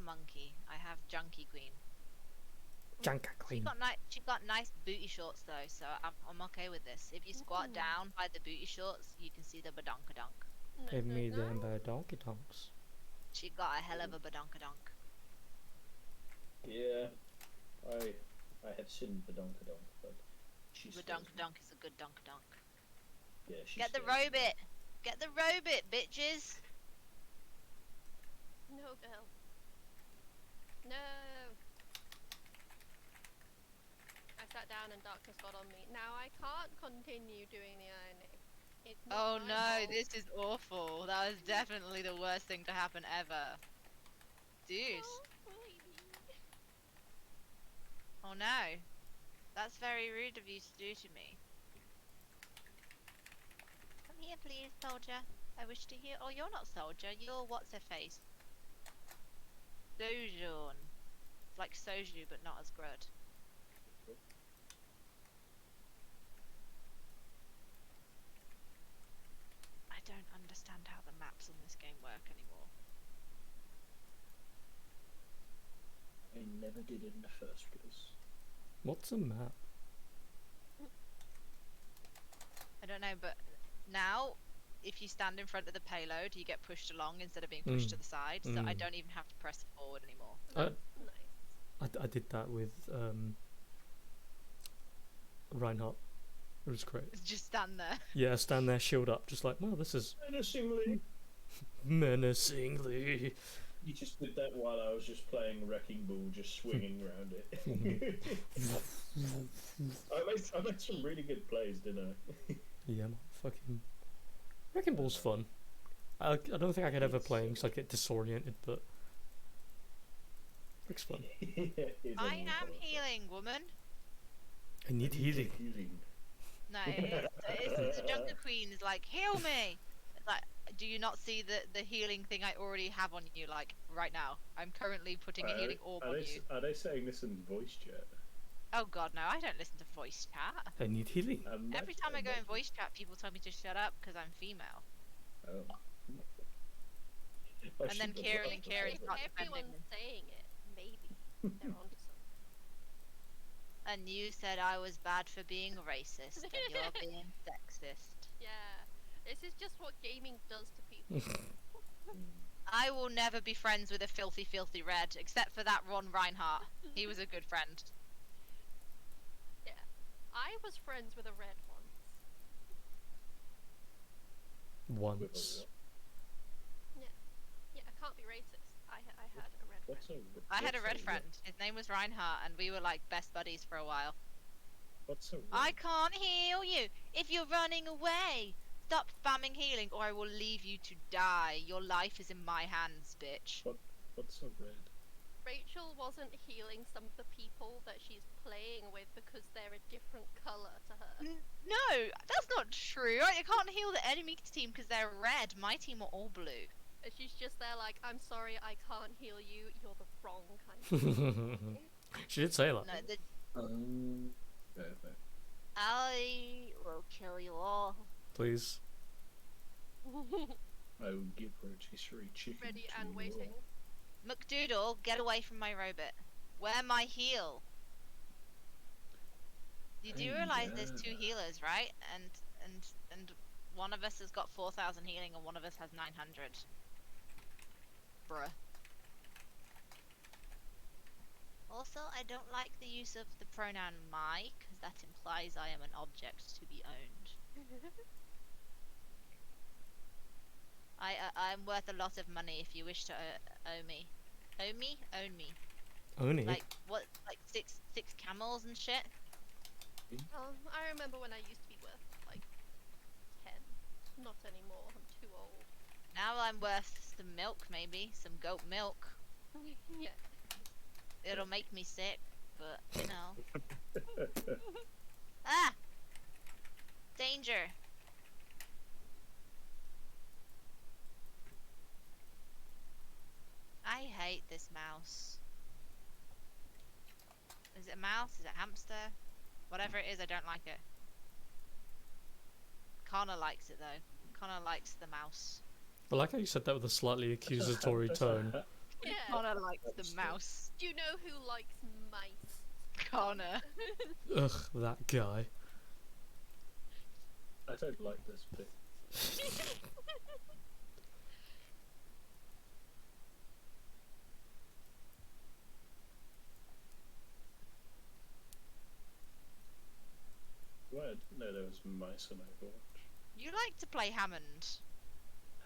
monkey. I have Junkie Queen. Junker She Queen. got nice booty shorts though, so I'm okay with this. If you squat down by the booty shorts, you can see the badonkadonk. Give me them donkey donks. She got a hell of a badonkadonk. Yeah, I have seen Badonkadonk, but she's Badonkadonk is a good donkadonk. Yeah, she's Get the robot! Get the robot, bitches! No, girl. No. I sat down and darkness got on me. Now I can't continue doing the ironing. It's Oh not my no, fault. this is awful. That was definitely the worst thing to happen ever. Deuce. Oh, lady. Oh no. That's very rude of you to do to me. Come here please, soldier. I wish to hear— oh, you're not soldier, you're what's-her-face. Sojourn. It's like soju, but not as good. I don't understand how the maps in this game work anymore. I never did it in the first place. What's a map? I don't know, but now, if you stand in front of the payload, you get pushed along instead of being pushed to the side, so I don't even have to press forward anymore. Nice. I did that with Reinhardt. It was great. Just stand there. Yeah, stand there, shield up, just like, well, this is Menacingly. menacingly. You just did that while I was just playing Wrecking Ball, just swinging around it. I made some really good plays, didn't I? Yeah, man, fucking Wrecking Ball's fun. I don't think I could ever play because I'd get disoriented, but it's fun. I am healing, woman. I need healing. No, it's the Junker Queen is like, heal me! It's like, do you not see the healing thing I already have on you, like, right now? I'm currently putting a healing orb on you. Are they saying this in voice chat? Oh god, no, I don't listen to voice chat. I need healing. Every time I go in voice chat, people tell me to shut up because I'm female. Oh. And then Kieran and Kieran If start defending everyone's me. saying it, maybe they're onto something. And you said I was bad for being racist, and you're being sexist. Yeah, this is just what gaming does to people. I will never be friends with a filthy, filthy red, except for that Ron Reinhardt. He was a good friend. Yeah, I was friends with a red once. Once. Yeah, I can't be racist. I had a red friend. I had a red friend. His name was Reinhardt, and we were like best buddies for a while. What's a red? I can't heal you if you're running away. Stop spamming healing, or I will leave you to die. Your life is in my hands, bitch. What's a red? Rachel wasn't healing some of the people that she's playing with because they're a different color to her. No, that's not true. I can't heal the enemy team because they're red. My team are all blue. And she's just there like, I'm sorry, I can't heal you. You're the wrong kind. She did say that. No, Fair. I will kill you all. Please. I will give rotisserie chicken. Ready to and you waiting. all. McDoodle, get away from my robot. Where my heal? You do Oh, realize there's yeah. 2 healers, right? And one of us has got 4,000 healing and one of us has 900. Bruh. Also, I don't like the use of the pronoun my, because that implies I am an object to be owned. I'm worth a lot of money if you wish to owe me. Owe me? Own me. Only. Like, what, like six camels and shit? I remember when I used to be worth like 10. Not anymore. I'm too old. Now I'm worth some milk, maybe. Some goat milk. Yeah. It'll make me sick, but, you know. Ah! Danger! I hate this mouse. Is it a mouse? Is it a hamster? Whatever it is, I don't like it. Connor likes it though. Connor likes the mouse. I like how you said that with a slightly accusatory tone. Yeah. Connor likes the That's mouse. Do you know who likes mice? Connor. Ugh, that guy. I don't like this bit. Well, I didn't know there was mice in Overwatch. You like to play Hammond.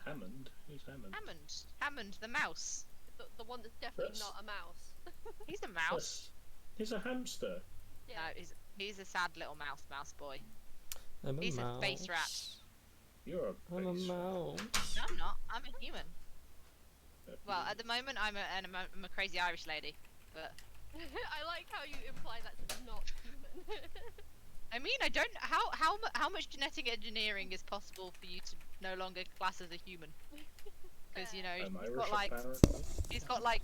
Hammond? Who's Hammond? Hammond, the mouse. The one that's definitely That's- not a mouse. He's a mouse. He's a hamster. Yeah. No, he's a sad little mouse boy. I'm a He's mouse. a face rat. You're a I'm a base rat. mouse. No, I'm not. I'm a human. Yeah, Well, at the moment, I'm a crazy Irish lady. But I like how you imply that's not human. I mean, I don't. How much genetic engineering is possible for you to no longer class as a human? Because you know I'm he's Irish, got like apparently. he's got like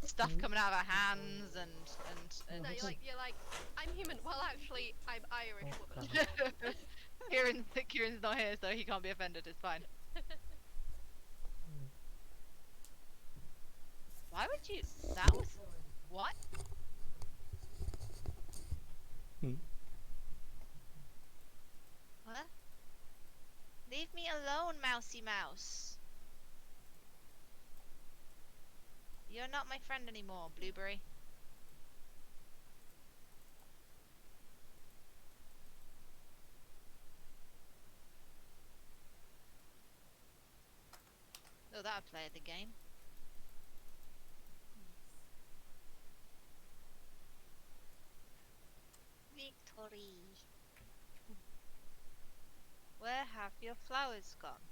stuff coming out of her hands and No, you're like, I'm human. Well, actually, I'm Irish woman. So. Kieran's not here, so he can't be offended. It's fine. Why would you? That was what? What? Leave me alone, mousy mouse. You're not my friend anymore, Blueberry. Oh, that I played the game. Victory. Where have your flowers gone?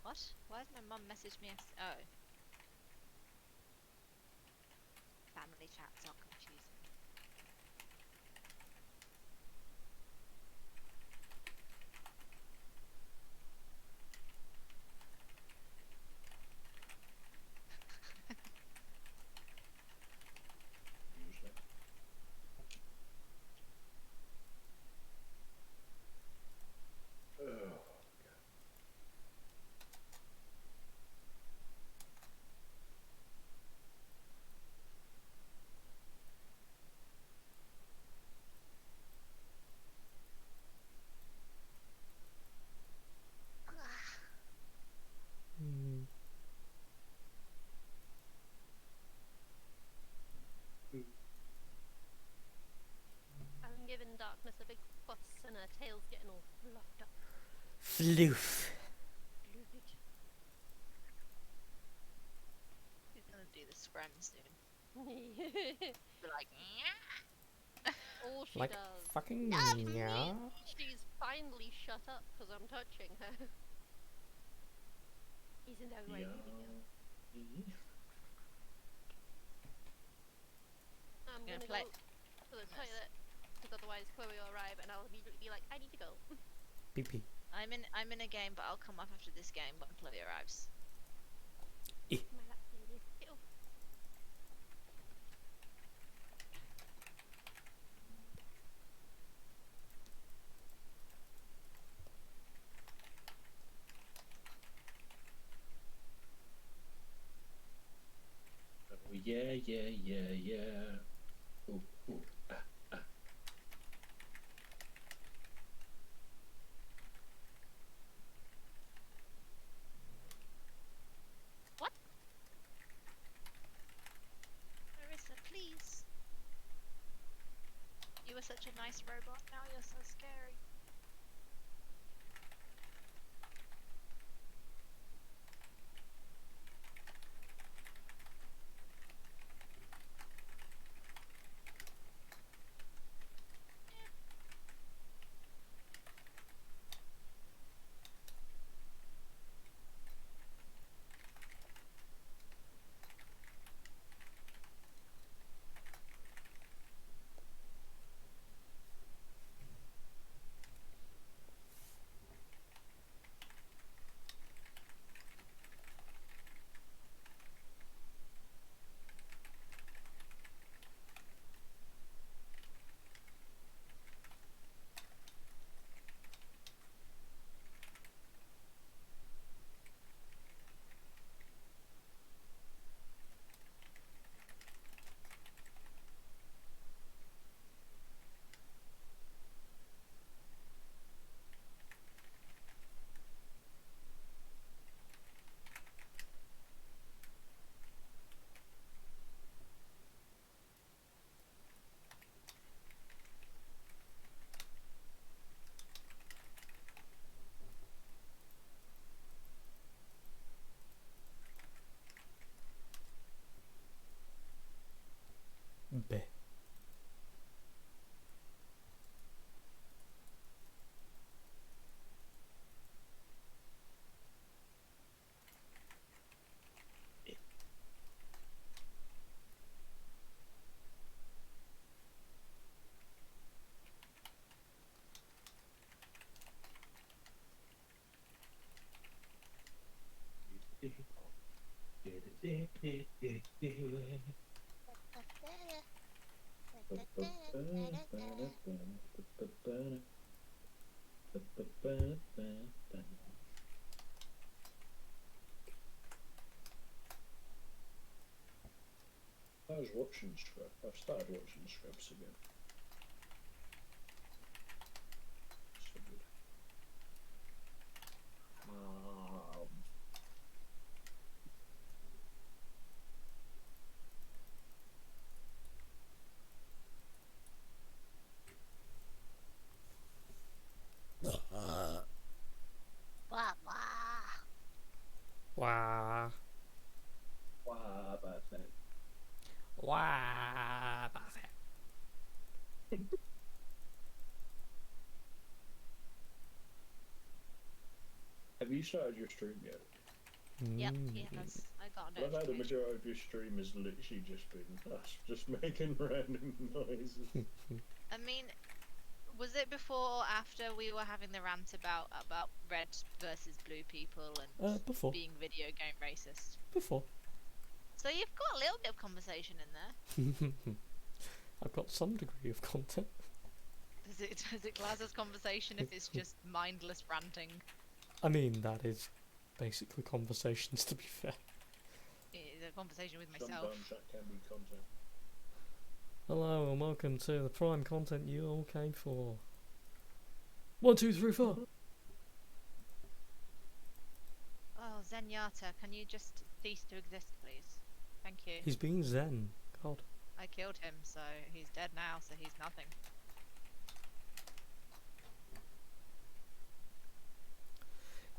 What? Why has my mum messaged me? Oh. Family chats are confusing. Usually. Oh. I'm giving Darkness a big fuss and her tail's getting all fluffed up. Floof. He's gonna do the scram soon. Be like, all she Like does. fucking Love yeah. She's finally shut up because I'm touching her. Isn't that right? Yeah. I'm Gonna gonna play- go to the toilet because otherwise Chloe will arrive and I'll immediately be like, I need to go. PP. I'm in a game, but I'll come up after this game when Chloe arrives. My lap lady. Get off. Oh, yeah, yeah, yeah, yeah. Ooh, ooh, ah, ah. Marissa, please. You were such a nice robot. Now you're so scary. I was watching Scrubs. I've started watching Scrubs again. So good. Blah blah. Wah. Wow, bad thing. Wah. That's it. Have you started your stream yet? Yep, Mm. yes. I got a I've had the notification. majority of your stream has literally just been us just making random noises. I mean, was it before or after we were having the rant about red versus blue people and Before. being video game racist? Before. So you've got a little bit of conversation in there. I've got some degree of content. Is it class as conversation if it's just mindless ranting? I mean, that is basically conversations, to be fair. It's a conversation with myself. Sometimes that can be content. Hello and welcome to the prime content you all came for. 1, 2, 3, 4. Oh, Zenyatta, can you just cease to exist, please? Thank you. He's being zen. God. I killed him, so he's dead now, so he's nothing.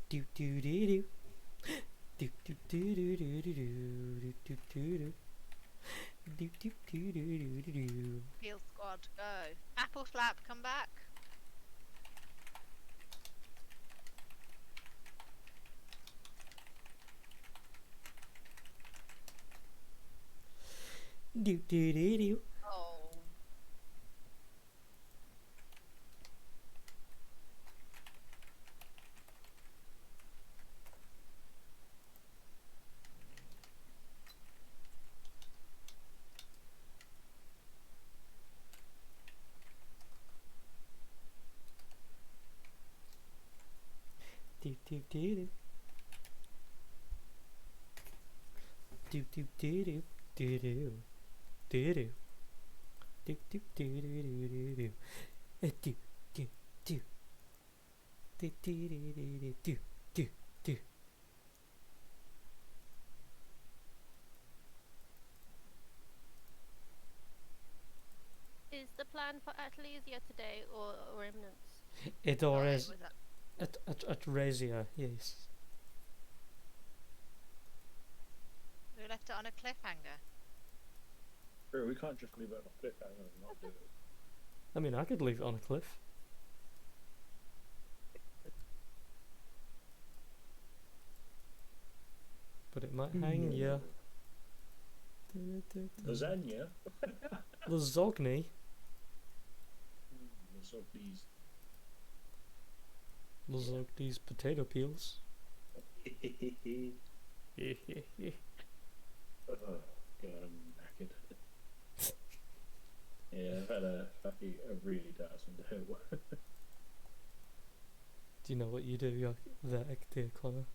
Do do do do. Do do do do do do do do do do. Do do do do do do. Heal squad, go. Apple Flap, come back. Do do do do. Oh. Do do do do. Do do do do do do. Do do. Do do do do do do do. Do do do. Do do do do do do do. Is the plan for Atlesia today or Remnants? It Oh, always was that- at Razia, yes. We left it on a cliffhanger. Bro, we can't just leave it on a cliffhanger and not do it. I mean, I could leave it on a cliff. But it might hang you. Lasagna? Lasagna. Lasagna's. Lasagna's potato peels. Oh, God, I'm knackered. Yeah, I've had a really dazzling day at work. Do you know what you do there, dear Connor?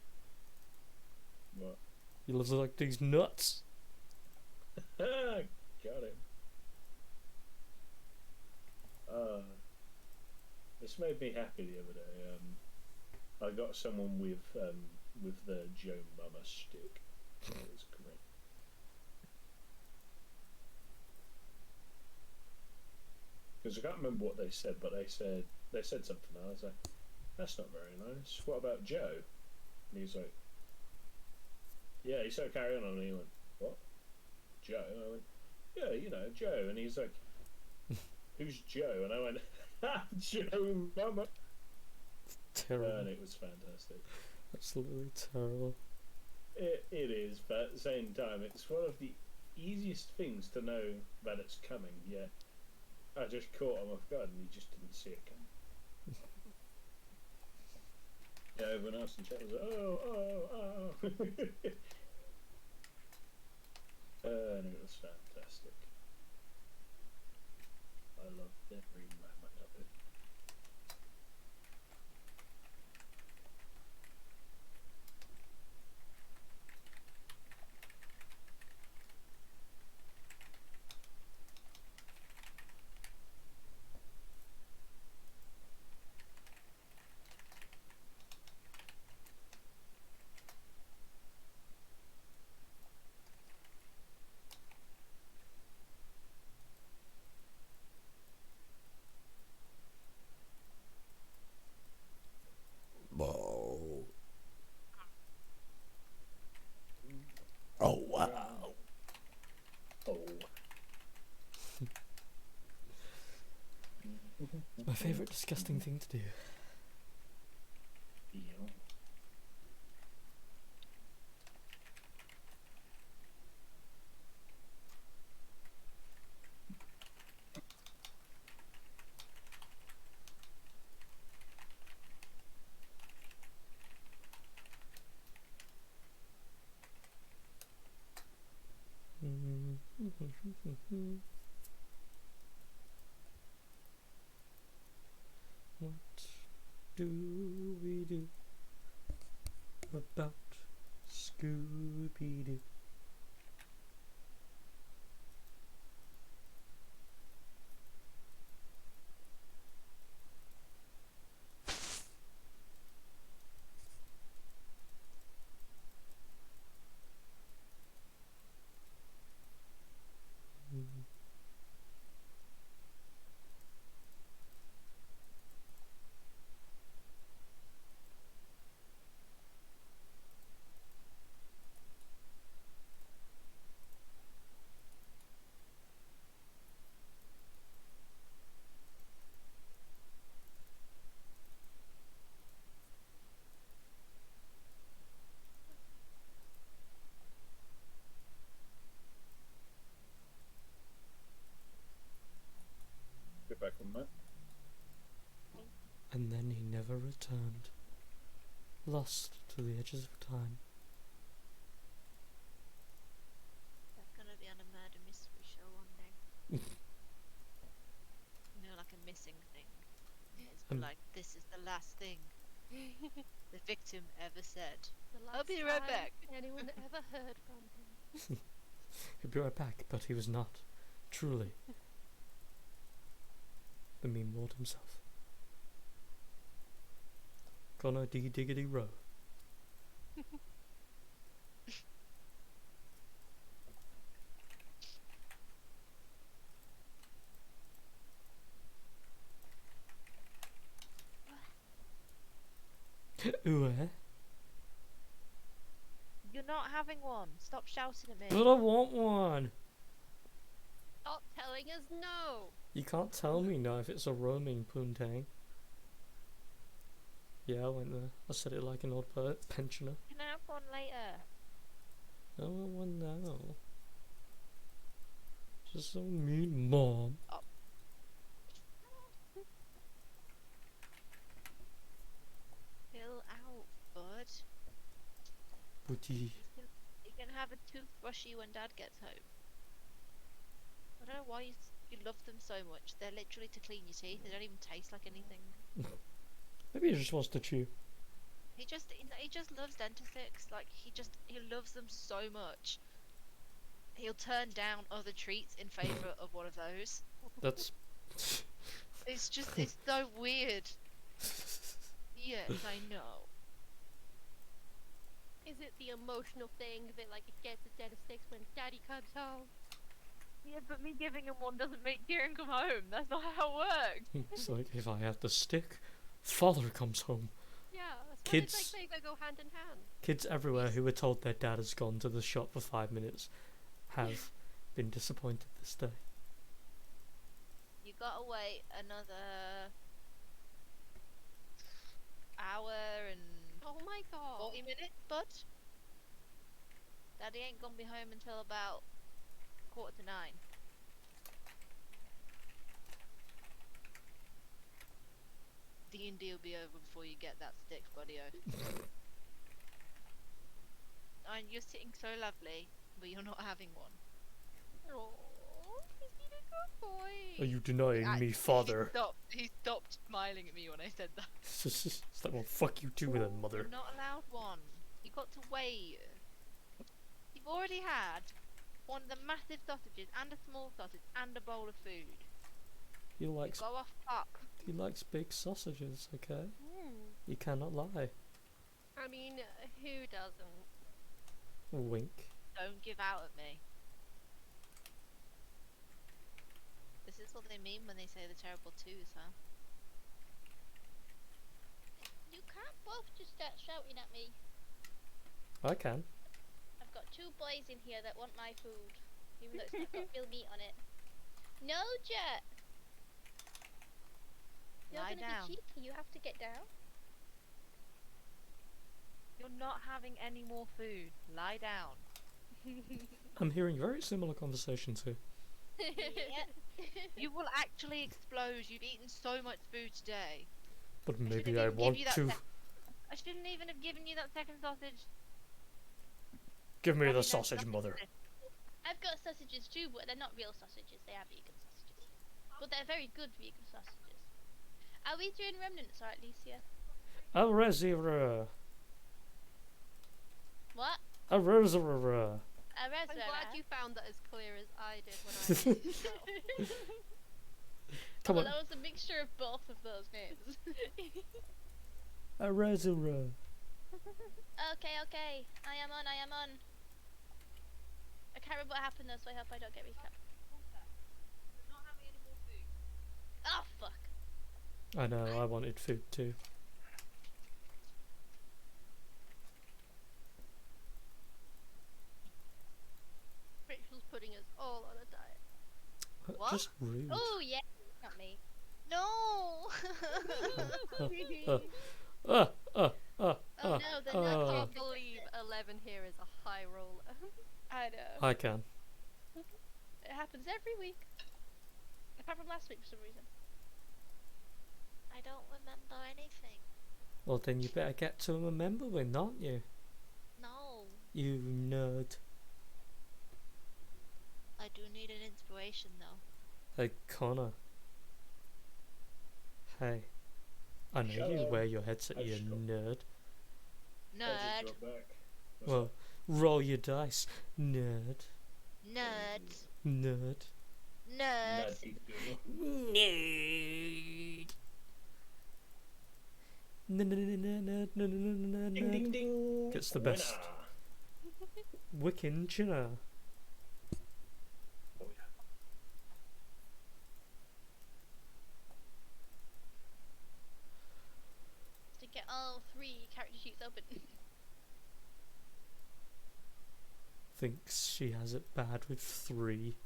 What? You Lasagna's nuts. Got it. This made me happy the other day. I got someone with the Joe Mama stick. It was great. Because I can't remember what they said, but they said something. And I was like, "That's not very nice. What about Joe?" And he's like, "Yeah." He started carrying on, and he went, "What? Joe?" And I went, "Yeah, you know, Joe." And he's like, "Who's Joe?" And I went, "Ha, Joe Mama." Terrible. And it was fantastic. Absolutely terrible. It is, but at the same time, it's one of the easiest things to know that it's coming. Yeah, I just caught him off guard, and he just didn't see it coming. Yeah, everyone else in chat was like, oh. And it was fantastic. I loved every moment of it. Whoa. Oh, wow. Oh. It's my favourite disgusting thing to do. Yeah. What do we do about Scooby-Doo? Get back on that. And then he never returned, lost to the edges of time. They're gonna be on a murder mystery show one day. You know, like a missing thing. It's like, this is the last thing the victim ever said. The I'll last be right time back. anyone ever heard from him. He'd be right back, but he was not, truly, the meme lord himself. Gonna diggity row. Ooh, eh? You're not having one. Stop shouting at me. But I want one! Stop telling us no! You can't tell me no if it's a roaming poontang. Yeah, I went there. I said it like an old pensioner. Can I have one later? I want one now. Just so mean, Mom. Chill out, bud. Booty. You can have a toothbrushy when Dad gets home. I don't know why you love them so much. They're literally to clean your teeth. They don't even taste like anything. Maybe he just wants to chew. He just loves Dentastix. Like he loves them so much. He'll turn down other treats in favor of one of those. That's... It's so weird. Yes, I know. Is it the emotional thing that like it gets a dead sticks when Daddy comes home? Yeah, but me giving him one doesn't make Kieran come home. That's not how it works. It's like, if I have the stick, father comes home. Yeah, that's why Kids- it's like they go hand in hand. Kids everywhere who were told their dad has gone to the shop for 5 minutes have been disappointed this day. You gotta wait another hour and Oh my god. 40 minutes, bud. Daddy ain't gonna be home until about 8:45. D&D will be over before you get that stick, buddy-o. And you're sitting so lovely, but you're not having one. Oh, he's been a good boy. Are you denying me, Actually, father? He stopped smiling at me when I said that. It's like, well, fuck you too then, mother. You're not allowed one. You got to wait. You've already had one of the massive sausages and a small sausage and a bowl of food. He likes Go off pup. he likes big sausages, okay? Hmm. You cannot lie. I mean, who doesn't? Wink. Don't give out at me. This is what they mean when they say the terrible twos, huh? You can't both just start shouting at me. I can. I've got two boys in here that want my food, even though it's not got real meat on it. No, Jet. You're Lie gonna down. be cheeky. You have to get down. You're not having any more food. Lie down. I'm hearing very similar conversations here. Yeah. You will actually explode. You've eaten so much food today. But I maybe shouldn't I even give want you that to. I shouldn't even have given you that second sausage. Give me Probably the there's sausage, nothing mother. to this. I've got sausages too, but they're not real sausages. They are vegan sausages. But they're very good vegan sausages. Are we doing remnants or Atlesia? Arezira. What? Arezira. A I'm glad reservoir? you found that as clear as I did when I did as well. Come Well, on. that was a mixture of both of those names. Arezira. Okay, okay. I am on, I am on. I can't remember what happened though, so I hope I don't get recap. We're not having any more food. Oh, fuck. I know, I wanted food too. Rachel's putting us all on a diet. What? Just rude. Oh, yeah. Not me. No! Uh, Oh, no, they're I not. can't believe 11 here is a high roller. I know. I can. It happens every week. Apart from last week for some reason. I don't remember anything. Well, then you better get to remembering, aren't you? No. You nerd. I do need an inspiration though. Hey, Connor. Hey. I know Shut you up. wear your headset, I you just got- nerd. I Nerd. just got back. What's Well, roll your dice, nerd. Nerd. Nerd. that? Nerd. Nerdy girl. Nerd. Nerd. Ding ding ding. Gets the best. Winner. Wiccan Chinna. Oh yeah. To get all 3 character sheets open. Thinks she has it bad with 3.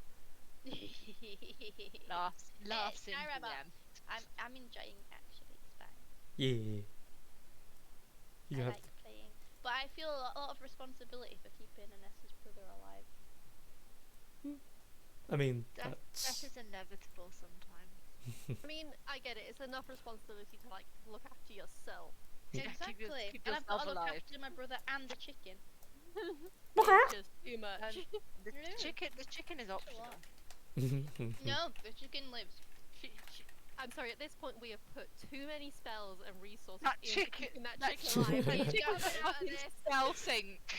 Laughs in Skyrim. DM. I'm enjoying it actually, it's fine. Yeah. You I have. like playing. But I feel a lot of responsibility for keeping Anessa's brother alive. I mean, That that's. is inevitable sometimes. I mean, I get it. It's enough responsibility to like look after yourself. Yeah, Exactly. keep And I've got to yourself look alive. after my brother and the chicken. It's just too much. The Yeah. chicken is optional. No, the chicken lives. I'm sorry. At this point, we have put too many spells and resources That into chicken- keeping that that chicken alive. chicken- Like, you Chicken don't know about Fucking this. spell sink.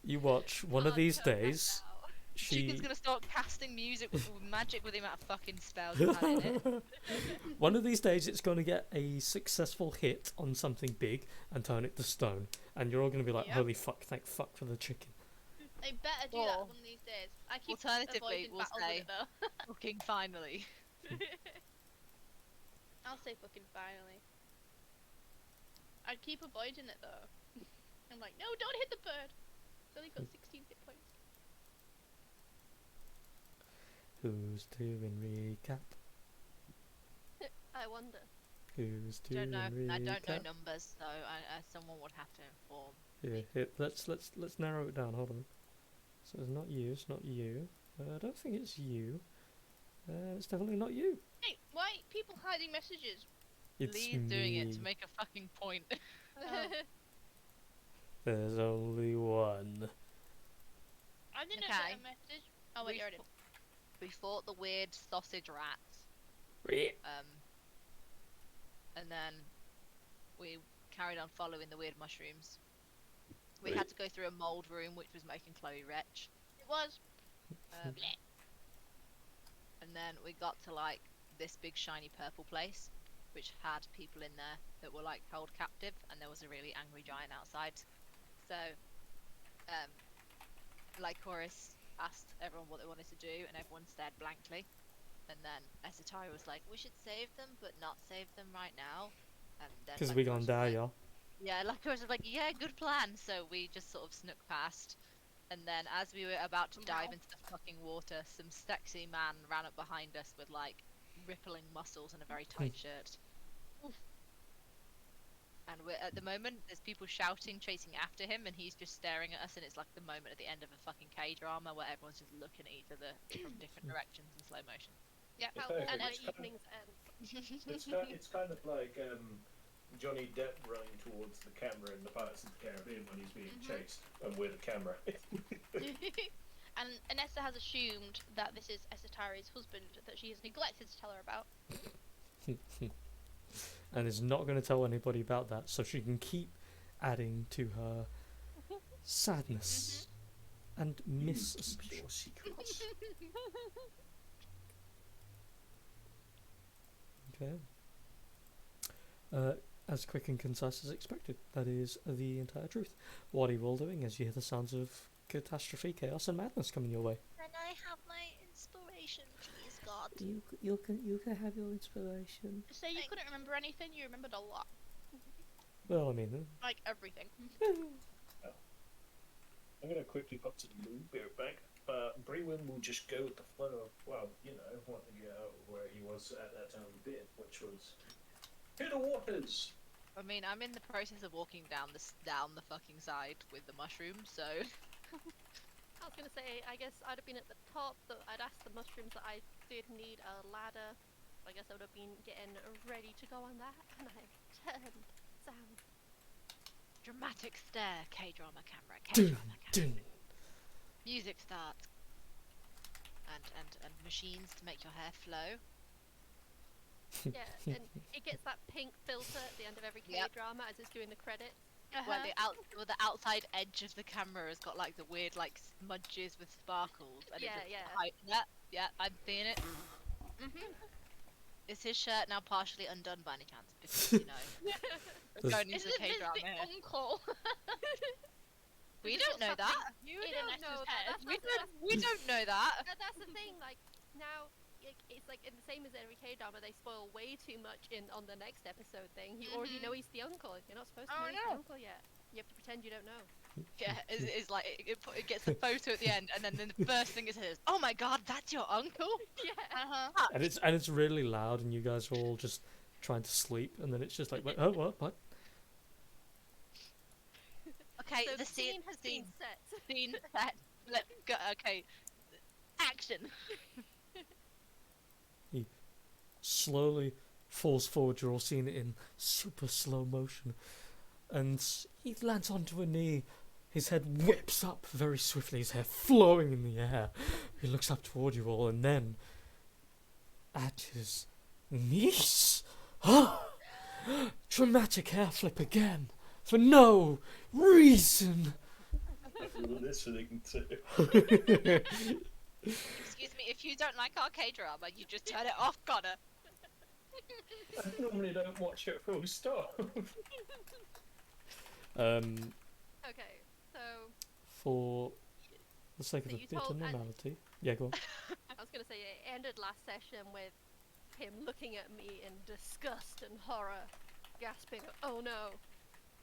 You watch one of Can't these turn that days. down. She. Chicken's gonna start casting music with magic with the amount of fucking spells he's had in it. One of these days, it's going to get a successful hit on something big and turn it to stone, and you're all going to be like, Yep. "Holy fuck! Thank fuck for the chicken." I better do Or- that one of these days. I keep Alternatively, avoiding we'll battles with say- it though. Fucking finally. I'll say fucking finally. I keep avoiding it though. I'm like, no, don't hit the bird. It's only got 16 hit points. Who's doing recap? I wonder. Who's doing Don't know. recap? I don't know numbers, so someone would have to inform. Yeah, here, let's narrow it down. Hold on. So it's not you. It's not you. I don't think it's you. It's definitely not you. Hey, why people hiding messages? It's Lee's doing it to me. make a fucking point. There's only one. I didn't Okay. get a message. Oh wait, we, you already. we fought the weird sausage rats. And then we carried on following the weird mushrooms. We had to go through a mold room, which was making Chloe retch. It was. And then we got to like this big shiny purple place, which had people in there that were like held captive, and there was a really angry giant outside. So, Lycoris asked everyone what they wanted to do, and everyone stared blankly. And then Esatari was like, "We should save them, but not save them right now." And then Because we gonna Lycoris was die, like, y'all. yeah, Lycoris was like, "Yeah, good plan." So we just sort of snuck past. And then as we were about to dive into the fucking water, some sexy man ran up behind us with like rippling muscles and a very tight shirt. And we're at the moment, there's people shouting, chasing after him, and he's just staring at us. And it's like the moment at the end of a fucking K-drama where everyone's just looking at each other from different directions in slow motion. Yeah. It's How perfect. all my It's kind of- evenings end. It's kind of like Johnny Depp running towards the camera in the Pirates of the Caribbean when he's being chased, and with a camera. And Anessa has assumed that this is Esatari's husband that she has neglected to tell her about. And is not going to tell anybody about that, so she can keep adding to her sadness and miss. Keep your secrets. Okay. As quick and concise as expected. That is the entire truth. What are you all doing as you hear the sounds of catastrophe, chaos, and madness coming your way? Can I have my inspiration, please, God? You can have your inspiration. To say you couldn't remember anything, you remembered a lot. Well, I mean, Like everything. I'm going to quickly pop to the loo, be right back. Brewin will just go with the flow of, well, you know, wanting to get out of where he was at that time of bit, which was to the waters. I mean, I'm in the process of walking down the fucking side with the mushroom, so I was gonna say, I guess I'd have been at the top, but I'd asked the mushrooms that I did need a ladder. I guess I would have been getting ready to go on that, and I turned down. dramatic stare, K-drama camera, K-drama camera. Music starts. And machines to make your hair flow. Yeah, and it gets that pink filter at the end of every Yep. K-drama as it's doing the credits. Where the outside edge of the camera has got like the weird like smudges with sparkles. And Yeah, it yeah. just, yeah, I'm seeing it. Is his shirt now partially undone by any chance? Because you know, we're going Is into this the K-drama the here. uncle? We Is this don't know what's that. happening? You In don't Anessa's know head. that. We don't know that. That's the thing. Like now, it's like in the same as every K-drama, they spoil way too much on the next episode thing. You already know he's the uncle. You're not supposed to know he's the uncle yet. You have to pretend you don't know. Yeah, it's like it gets the photo at the end, and then the first thing it says, "Oh my God, that's your uncle." Yeah. and it's really loud, and you guys are all just trying to sleep, and then it's just like, wait, oh, what? Okay, So the scene has been set. Scene set. Let's go. Okay, action. He slowly falls forward. You're all seeing it in super slow motion, and he lands onto a knee. His head whips up very swiftly, his hair flowing in the air. He looks up toward you all, and then at his knees, dramatic hair flip again for no reason. I'm listening to. Excuse me, if you don't like our K-drama, you just turn it off, Connor. I normally don't watch it full stop. Okay, so For the sake of So a you bit of told- normality. Yeah, go on. I was gonna say it ended last session with him looking at me in disgust and horror, gasping, "Oh no,"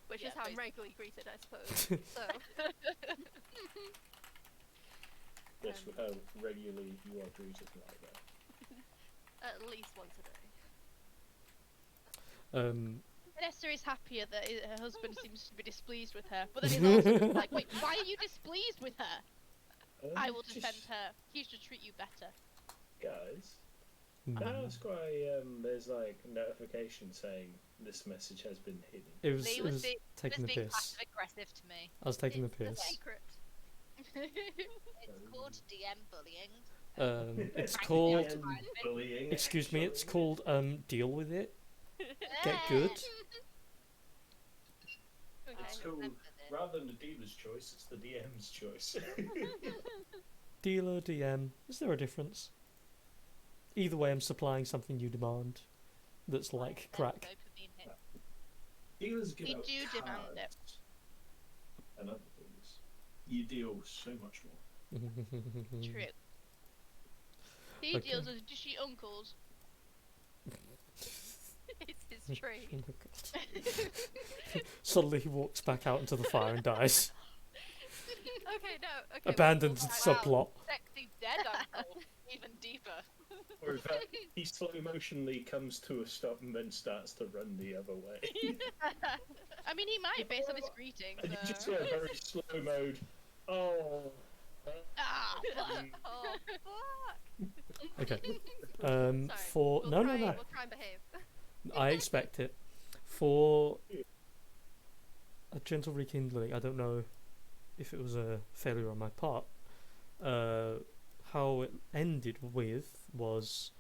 which Yeah, is how I'm basically. regularly greeted, I suppose. So That's how regularly you are treated like that. at least once a day. Vanessa is happier that her husband seems to be displeased with her, but then he's also just like, wait, why are you displeased with her? I will defend Just- her. He should treat you better. Guys, That's why there's like a notification saying this message has been hidden. It was, Lee it was, was be- taking the being piss. passive aggressive to me. I was taking the It's the piss. secret. It's called DM bullying. It's Frankly, called. I'm fine with it. Bullying, Excuse me. It's actually. called deal with it. Get good. Okay. It's I called, remember this. rather than the dealer's choice, it's the DM's choice. Dealer, DM. Is there a difference? Either way, I'm supplying something you demand. That's like crack. Dopamine hit. Dealers give We out do demand it. cards and other things. You deal so much more. True. He Okay. deals with dishy uncles. It's his trade. Oh my God. Suddenly he walks back out into the fire and dies. Okay, no. Okay. Abandoned we'll- subplot. Sexy dead uncle. Even deeper. Or in fact, he slow motionly comes to a stop and then starts to run the other way. I mean, he might based on his greeting. And you just So. hear a very slow mode. Oh. Ah, fuck. Oh, fuck. Okay. Sorry. For We'll no, try, no, no. We'll try and behave. I expect it. For a gentle rekindling, I don't know if it was a failure on my part. How it ended with was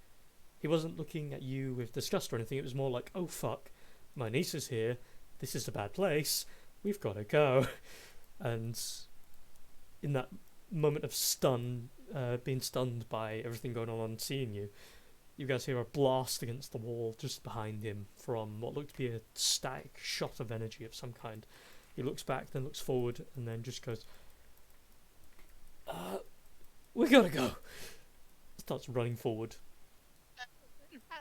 he wasn't looking at you with disgust or anything. It was more like, oh fuck, my niece is here. This is a bad place. We've got to go. And in that moment of being stunned by everything going on and seeing you, you guys hear a blast against the wall just behind him from what looked to be a static shot of energy of some kind. He looks back, then looks forward, and then just goes, we gotta go. Starts running forward.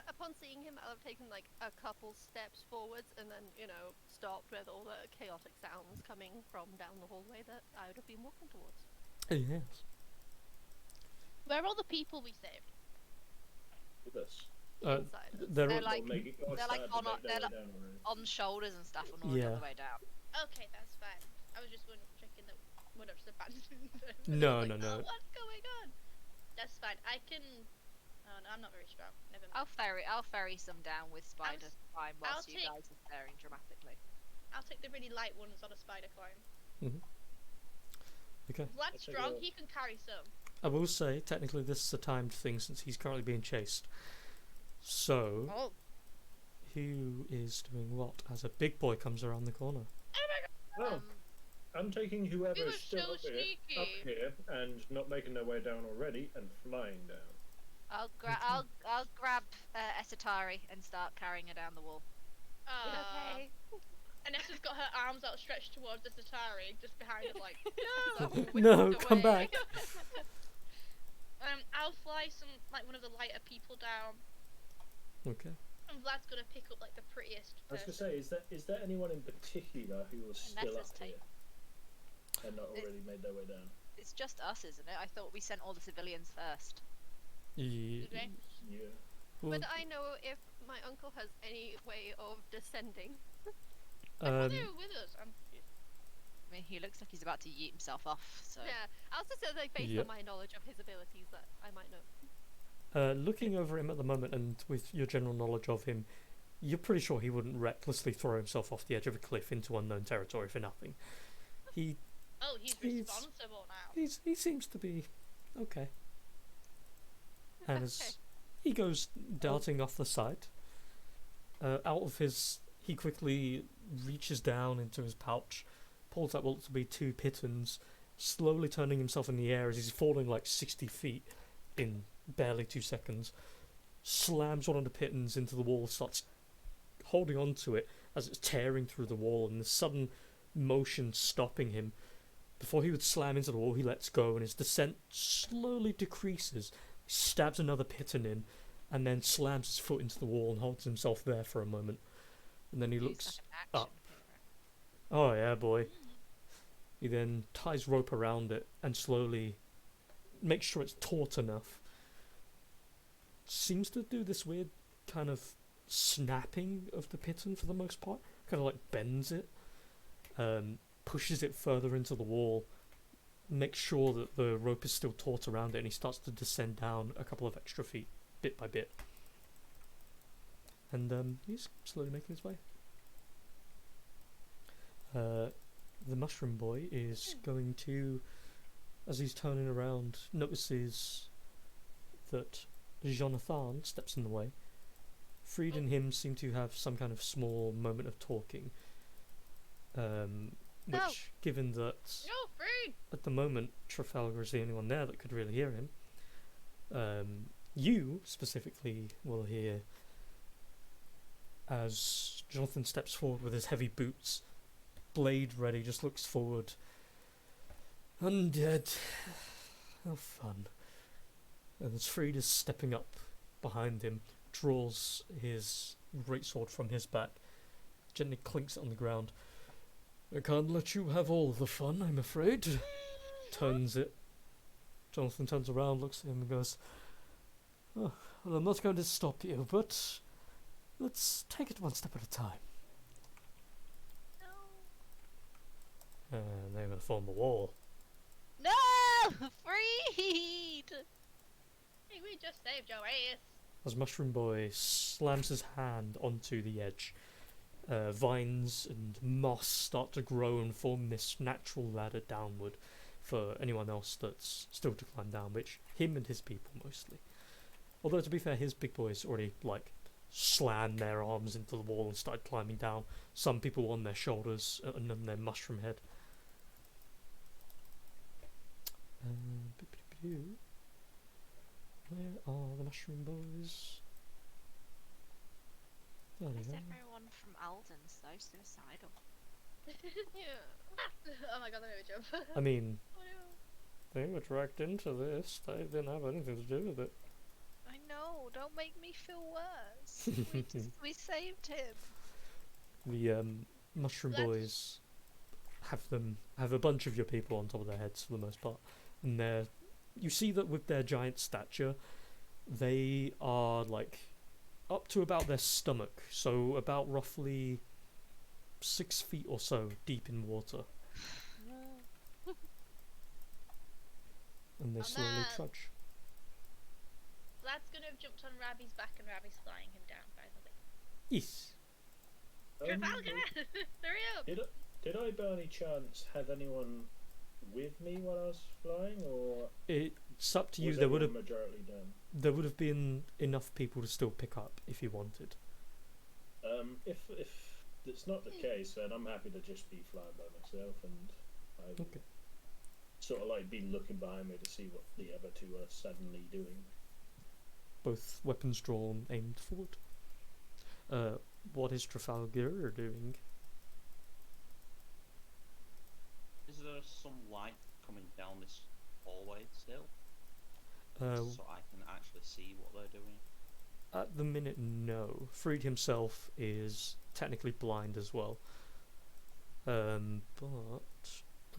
Upon seeing him, I'll have taken like a couple steps forwards and then, stopped with all the chaotic sounds coming from down the hallway that I would have been walking towards. Yes. where are all the people we saved? With us. Inside. They're They're like- They're they're like on shoulders and stuff on Yeah. the way down. Okay, that's fine. I was just checking that we're not just abandoned. No, Like, no, no. "Oh, what's going on? That's fine. I can. Oh, no, I'm not very strong. Never mind. I'll ferry some down with spider climb whilst you take- guys are staring dramatically. I'll take the really light ones on a spider climb. Okay. Vlad's take strong. a- He can carry some. I will say, technically, this is a timed thing since he's currently being chased. So, Oh. who is doing what as a big boy comes around the corner? Oh, Um, I'm taking whoever We were is still so up sneaky. here and not making their way down already and flying down. I'll grab Esatari and start carrying her down the wall. Okay. Anessa's got her arms outstretched towards the Satari, just behind her, like. No, whisked come away. back. I'll fly one of the lighter people down, Okay. and Vlad's gonna pick up like the prettiest I was person. going to say, is there anyone in particular who was still up Nessa's here and not already made their way down? It's just us, isn't it? I thought we sent all the civilians first. Ye- Okay. Yeah. well, Would I know if my uncle has any way of descending? I thought um, they were with us. I mean, he looks like he's about to yeet himself off. So Yeah, I was just saying, like, based Yep. on my knowledge of his abilities that I might know. looking over him at the moment and with your general knowledge of him, you're pretty sure he wouldn't recklessly throw himself off the edge of a cliff into unknown territory for nothing. He's Responsible now. he seems to be okay. And as he goes darting off the side, he quickly reaches down into his pouch, pulls out what looks to be 2 pitons, slowly turning himself in the air as he's falling like 60 feet in barely 2 seconds, slams one of the pitons into the wall, starts holding on to it as it's tearing through the wall, and the sudden motion stopping him. Before he would slam into the wall, he lets go, and his descent slowly decreases, stabs another piton in, and then slams his foot into the wall and holds himself there for a moment. And then he he's looks like an up. action hero. Oh yeah, boy. He then ties rope around it and slowly makes sure it's taut enough. Seems to do this weird kind of snapping of the piton for the most part. Kind of like bends it. Pushes it further into the wall. Makes sure that the rope is still taut around it, and he starts to descend down a couple of extra feet, bit by bit. and he's slowly making his way. The mushroom boy is going to, as he's turning around, notices that Jonathan steps in the way. Freed and him seem to have some kind of small moment of talking, which, given that No, Freed! at the moment Trafalgar is the only one there that could really hear him, you specifically will hear as Jonathan steps forward with his heavy boots, blade ready, just looks forward. Undead. How fun. And as Freed is stepping up behind him, draws his greatsword from his back, gently clinks it on the ground. I can't let you have all the fun, I'm afraid. Turns it. Jonathan turns around, looks at him and goes, oh, well, I'm not going to stop you, but let's take it one step at a time. No. And they're going to form a wall. No! Freed! Hey, we just saved your ass. As Mushroom Boy slams his hand onto the edge, vines and moss start to grow and form this natural ladder downward for anyone else that's still to climb down, which him and his people mostly. Although to be fair, his big boys already slammed their arms into the wall and started climbing down. Some people on their shoulders and on their mushroom head. Where are the mushroom boys? There Why is they are. everyone from Alden so suicidal? Yeah. Oh my god, let me jump. I mean, Oh no. they were dragged into this. They didn't have anything to do with it. I know, don't make me feel worse. we saved him. The mushroom Let's- boys have a bunch of your people on top of their heads for the most part, and you see that with their giant stature, they are up to about their stomach, so about roughly 6 feet or so deep in water, and they Oh, slowly man. trudge. Lad's gonna have jumped on Rabby's back and Rabby's flying him down, by the way. Yes. Trafalgar! Hurry up! Did I by any chance have anyone with me while I was flying, or It's up to you. was There would everyone have majority down? been enough people to still pick up if you wanted. If it's not the case, then I'm happy to just be flying by myself, and I will Okay. sort of be looking behind me to see what the other two are suddenly doing. Both weapons drawn, aimed forward. What is Trafalgar doing? Is there some light coming down this hallway still? Uh, So I can actually see what they're doing? At the minute, no. Freed himself is technically blind as well. But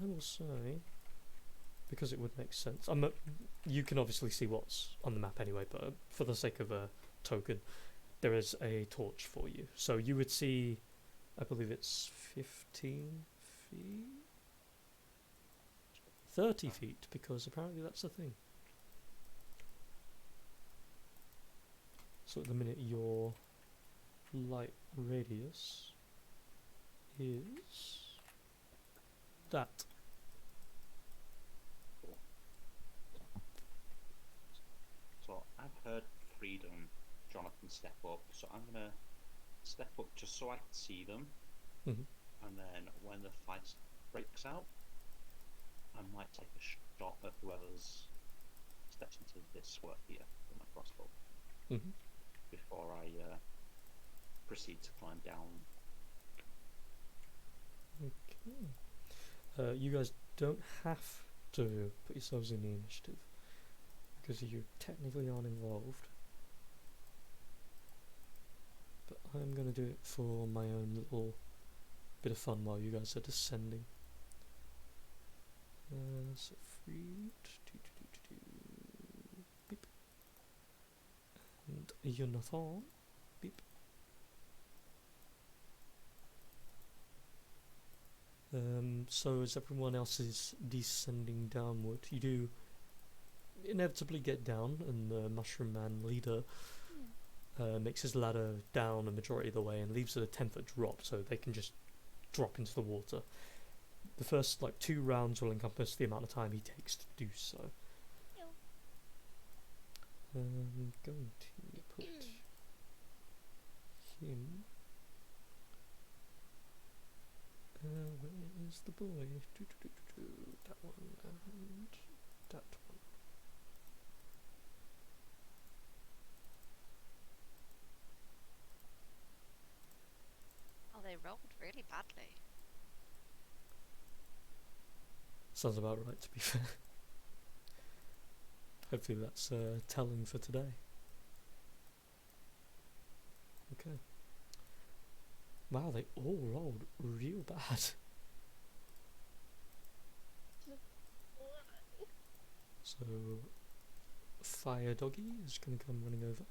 I will say, because it would make sense. You can obviously see what's on the map anyway, but for the sake of a token, there is a torch for you. So you would see, I believe it's 15 feet? 30 feet, because apparently that's a thing. So at the minute your light radius is that. So I've heard Freedom Jonathan step up, so I'm gonna step up just so I can see them, Mhm. and then when the fight breaks out, I might take a shot at whoever's steps into this square here with my crossbow Mhm. before I proceed to climb down. Okay. You guys don't have to put yourselves in the initiative because you technically aren't involved. But I'm gonna do it for my own little bit of fun while you guys are descending. So Freed. Beep. And Jonathan. Beep. So as everyone else is descending downward, you do inevitably get down, and the Mushroom Man leader makes his ladder down a majority of the way and leaves a 10-foot drop so they can just drop into the water. The first 2 rounds will encompass the amount of time he takes to do so. Ew. I'm going to put him. Where is the boy? That one and that one. Oh, they rolled really badly. Sounds about right, to be fair. Hopefully that's telling for today. Okay. Wow, they all rolled real bad. So, Fire Doggy is going to come running over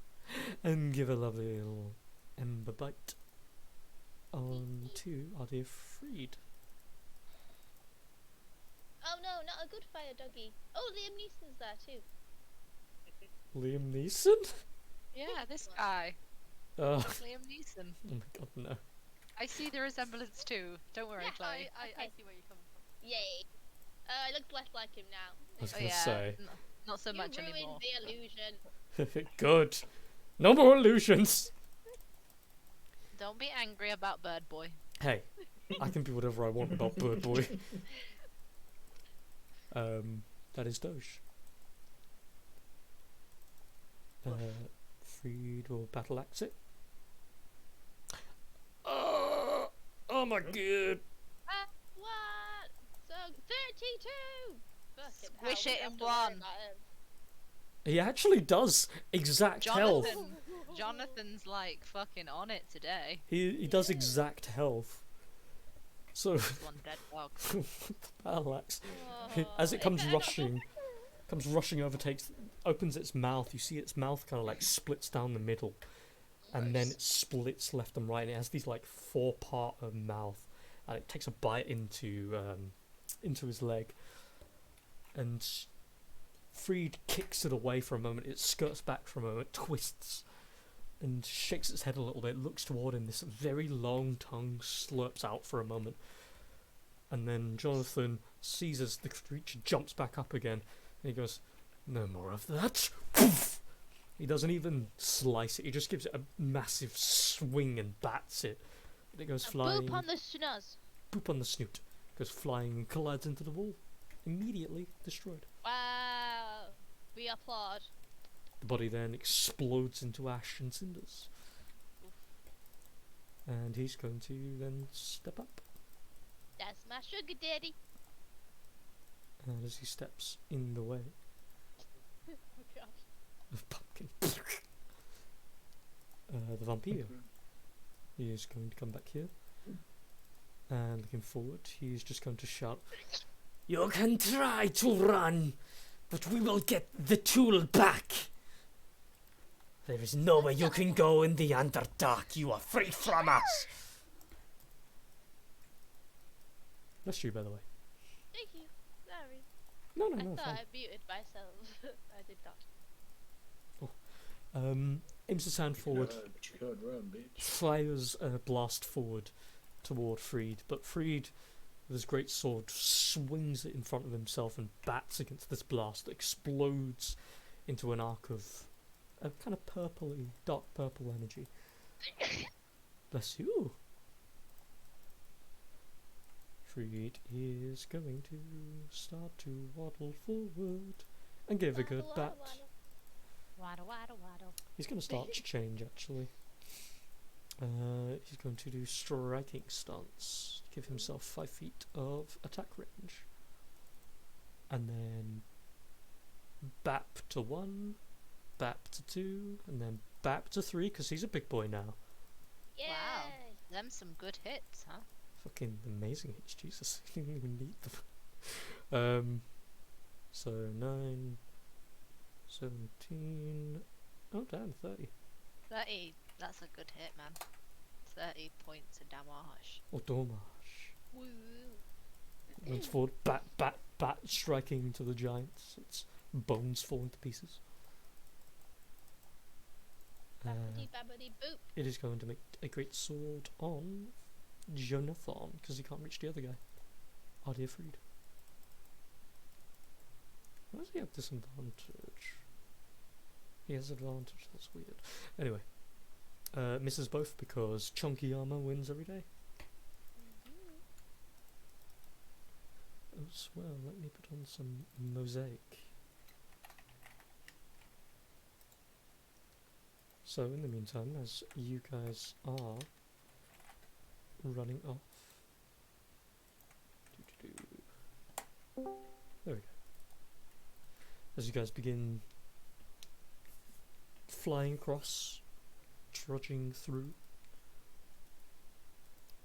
and give a lovely little ember bite on to our dear Freed. Oh no, not a good fire doggy. Oh, Liam Neeson's there too. Liam Neeson? Yeah, this guy. Oh Liam Neeson. my god, no. I see the resemblance too. Don't worry, Yeah, Chloe. I Okay. see where you're coming from. Yay. It looks less like him now. I was Oh going to yeah, say. not so You much ruined anymore. the illusion. Good. No more illusions. Don't be angry about Bird Boy. Hey, I can be whatever I want about Bird Boy. That is Doge. Freed will battle axe it. Oh my god! What? So 32. Fucking hell, Squish we it have in to worry one. about him. He actually does exact health. Jonathan's like fucking on it today. He does exact health. So Just one dead dog. battle axe, Oh, as it is comes that not rushing, overtakes, opens its mouth. You see its mouth kind of splits down the middle, and then it splits left and right. And it has these 4-part mouth, and it takes a bite into his leg, and Freed kicks it away for a moment. It skirts back for a moment, twists, and shakes its head a little bit. Looks toward him. This very long tongue slurps out for a moment, and then Jonathan sees as the creature jumps back up again, and he goes, "No more of that." Poof! He doesn't even slice it. He just gives it a massive swing and bats it. And it goes flying. Boop on the snuzz. Poop on the snoot. Goes flying and collides into the wall. Immediately destroyed. Wow. We applaud. The body then explodes into ash and cinders. And he's going to then step up. That's my sugar daddy. And as he steps in the way Oh god. of Pumpkin, the vampire, he is going to come back here. And looking forward, he is just going to shout, "You can try to run, but we will get the tool back. There is nowhere you can go in the Underdark. You are free from us." Bless you, by the way. Thank you. Sorry. No, I no, thought fine. I muted myself. I did not. Aims his hand forward, But you can't run, bitch. fires a blast forward toward Freed, but Freed, with his great sword, swings it in front of himself and bats against this blast that explodes into an arc of a kind of purpley, dark purple energy. Bless you. Freed is going to start to waddle forward and give a good bat. Waddle, waddle, waddle. He's going to start to change, actually. He's going to do striking stance. Give himself 5 feet of attack range. And then bap to 1, bap to 2, and then bap to 3, because he's a big boy now. Yay. Wow. Them some good hits, huh? Fucking amazing hits, Jesus. He didn't even need them. So 9, 17, oh damn, 30. 30. That's a good hit, man. 30 points of damage. Or Dormash. Woo. Runs forward, bat, bat, bat, striking into the giants. Its bones fall into pieces. Babbity babbity boop. It is going to make a great sword on Jonathan, because he can't reach the other guy. Ardia Freed. Why does he have disadvantage? He has advantage, that's weird. Anyway. Misses both because chunky armor wins every day. As well, let me put on some mosaic. So in the meantime, as you guys are running off, there we go. As you guys begin flying across, trudging through.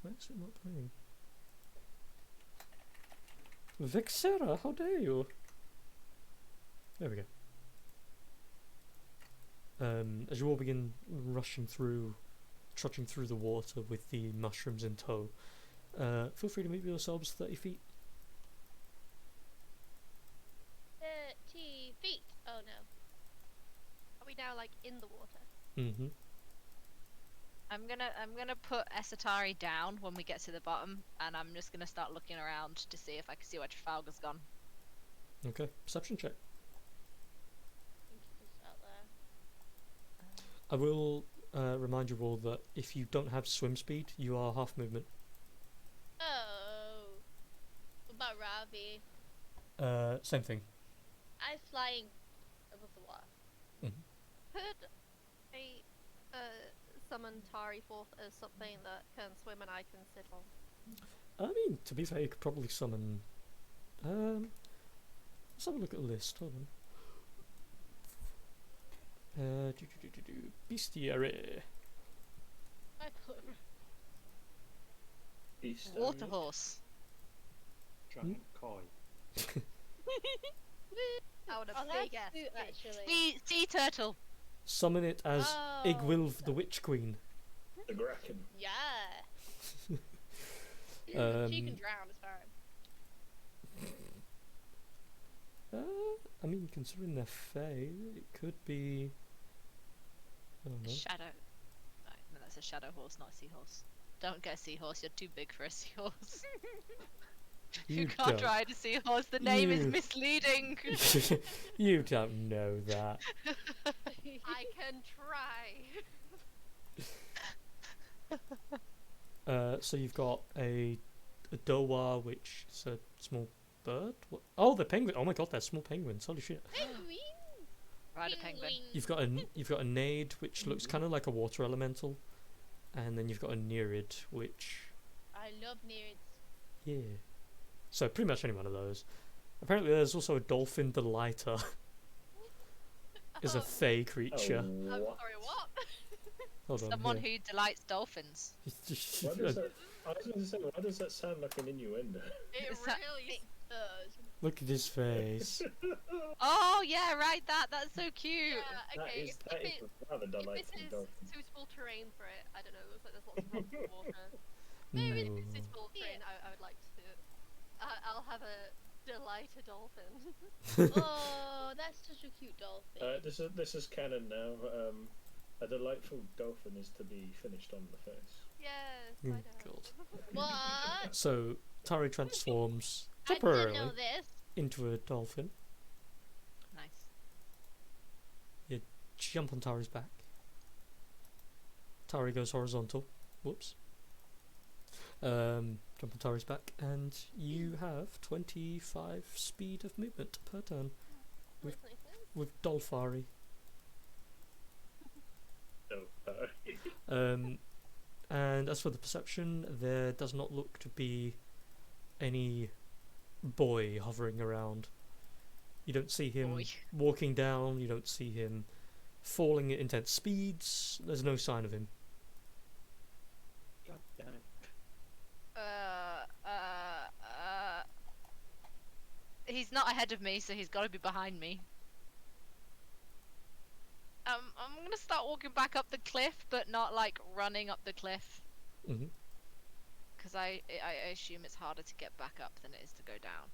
Why is it not playing? Vexera, how dare you? There we go. As you all begin rushing through, trudging through the water with the mushrooms in tow, feel free to move yourselves 30 feet. 30 feet. Oh no. Are we now like in the water? Mm-hmm. I'm gonna put Esatari down when we get to the bottom, and I'm just gonna start looking around to see if I can see where Trafalgar's gone. Okay, perception check. I think it was out there. I will remind you all that if you don't have swim speed, you are half movement. Oh. What about Ravi? Same thing. I'm flying above the water. Could I summon Tari forth as something that can swim and I can sit on? I mean, to be fair, you could probably summon. Let's have a look at the list. Hold on. Bestiary. I put East Water horse. Giant koi. I would have Oh, that's big ass cute, fish. actually. Sea turtle. Summon it as Oh, Igwilv the Witch Queen. the Kraken. Yeah. She can Um, drown as far. I mean, considering they're fae, it could be. I don't know. Shadow. No, that's a shadow horse, not a seahorse. Don't get a seahorse. You're too big for a seahorse. You can't don't. ride a seahorse. The name is You- misleading. You don't know that. I can try. So you've got a dowa, which is a small bird. What? Oh, the penguin! Oh my god, they're small penguins! Holy shit! Penguin. Ride a penguin. You've got a nade, which looks kind of like a water elemental, and then you've got a nereid, which I love nereids. yeah. So pretty much any one of those. Apparently, there's also a dolphin delighter. Is a fey creature. Oh, I'm what? sorry, what? Hold on. Someone here. who delights dolphins. Why does that, I was going to say, why does that sound like an innuendo? It Is that- really does. Look at his face. Oh yeah, right. That's so cute. Yeah, That okay. is If rather this delightful is dolphin. suitable terrain for it, I don't know, it looks like there's lots of rocks and water. No. If it's suitable terrain, Yeah. I would like to. I'll have a delight a dolphin. Oh, that's such a cute dolphin. This is canon now. A delightful dolphin is to be finished on the face. Yes, Oh I know. god. What? So Tari transforms I didn't temporarily know this. into a dolphin. Nice. Jump on Tari's back. Tari goes horizontal. Whoops. Jump on Tari's back, and you have 25 speed of movement per turn Nice, nice, nice. with Dolfari. Oh, And as for the perception, there does not look to be any boy hovering around. You don't see him Boy. walking down, you don't see him falling at intense speeds, there's no sign of him. God damn it. He's not ahead of me, so he's got to be behind me. I'm gonna start walking back up the cliff, but not like running up the cliff, hmm because I assume it's harder to get back up than it is to go down.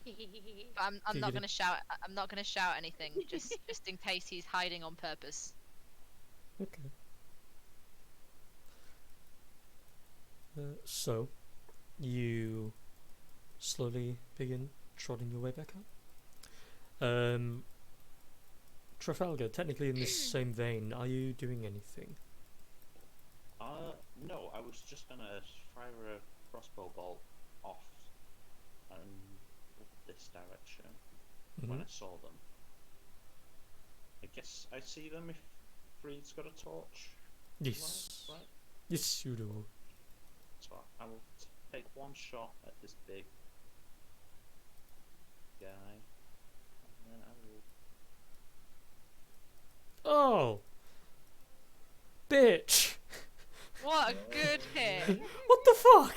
But I'm you not gonna- gonna shout. I'm not gonna shout anything, just in case he's hiding on purpose. Okay. So, you slowly begin trotting your way back up. Trafalgar, technically in this same vein, are you doing anything? No, I was just gonna fire a crossbow bolt off and this direction when I saw them. I guess I see them if Freed's got a torch. Yes. Well, right? Yes, you do. So I will take one shot at this big guy, and then I will. Oh! Bitch! What a good hit. What the fuck?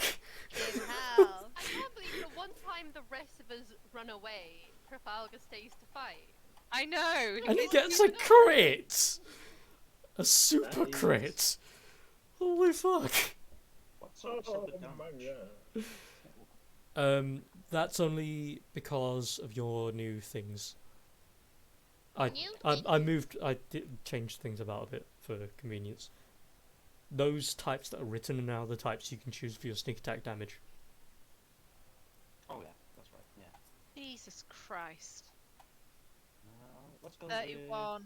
Fucking hell. I can't believe the one time the rest of us run away, Trafalgar stays to fight. I know. And he it's- gets a crit! A super Nice. crit! Holy fuck! What's also the my damage? God. That's only because of your new things. I New I did change things about a bit for convenience. Those types that are written are now the types you can choose for your sneak attack damage. Oh yeah, that's right. Yeah. Jesus Christ. Let's go. 31.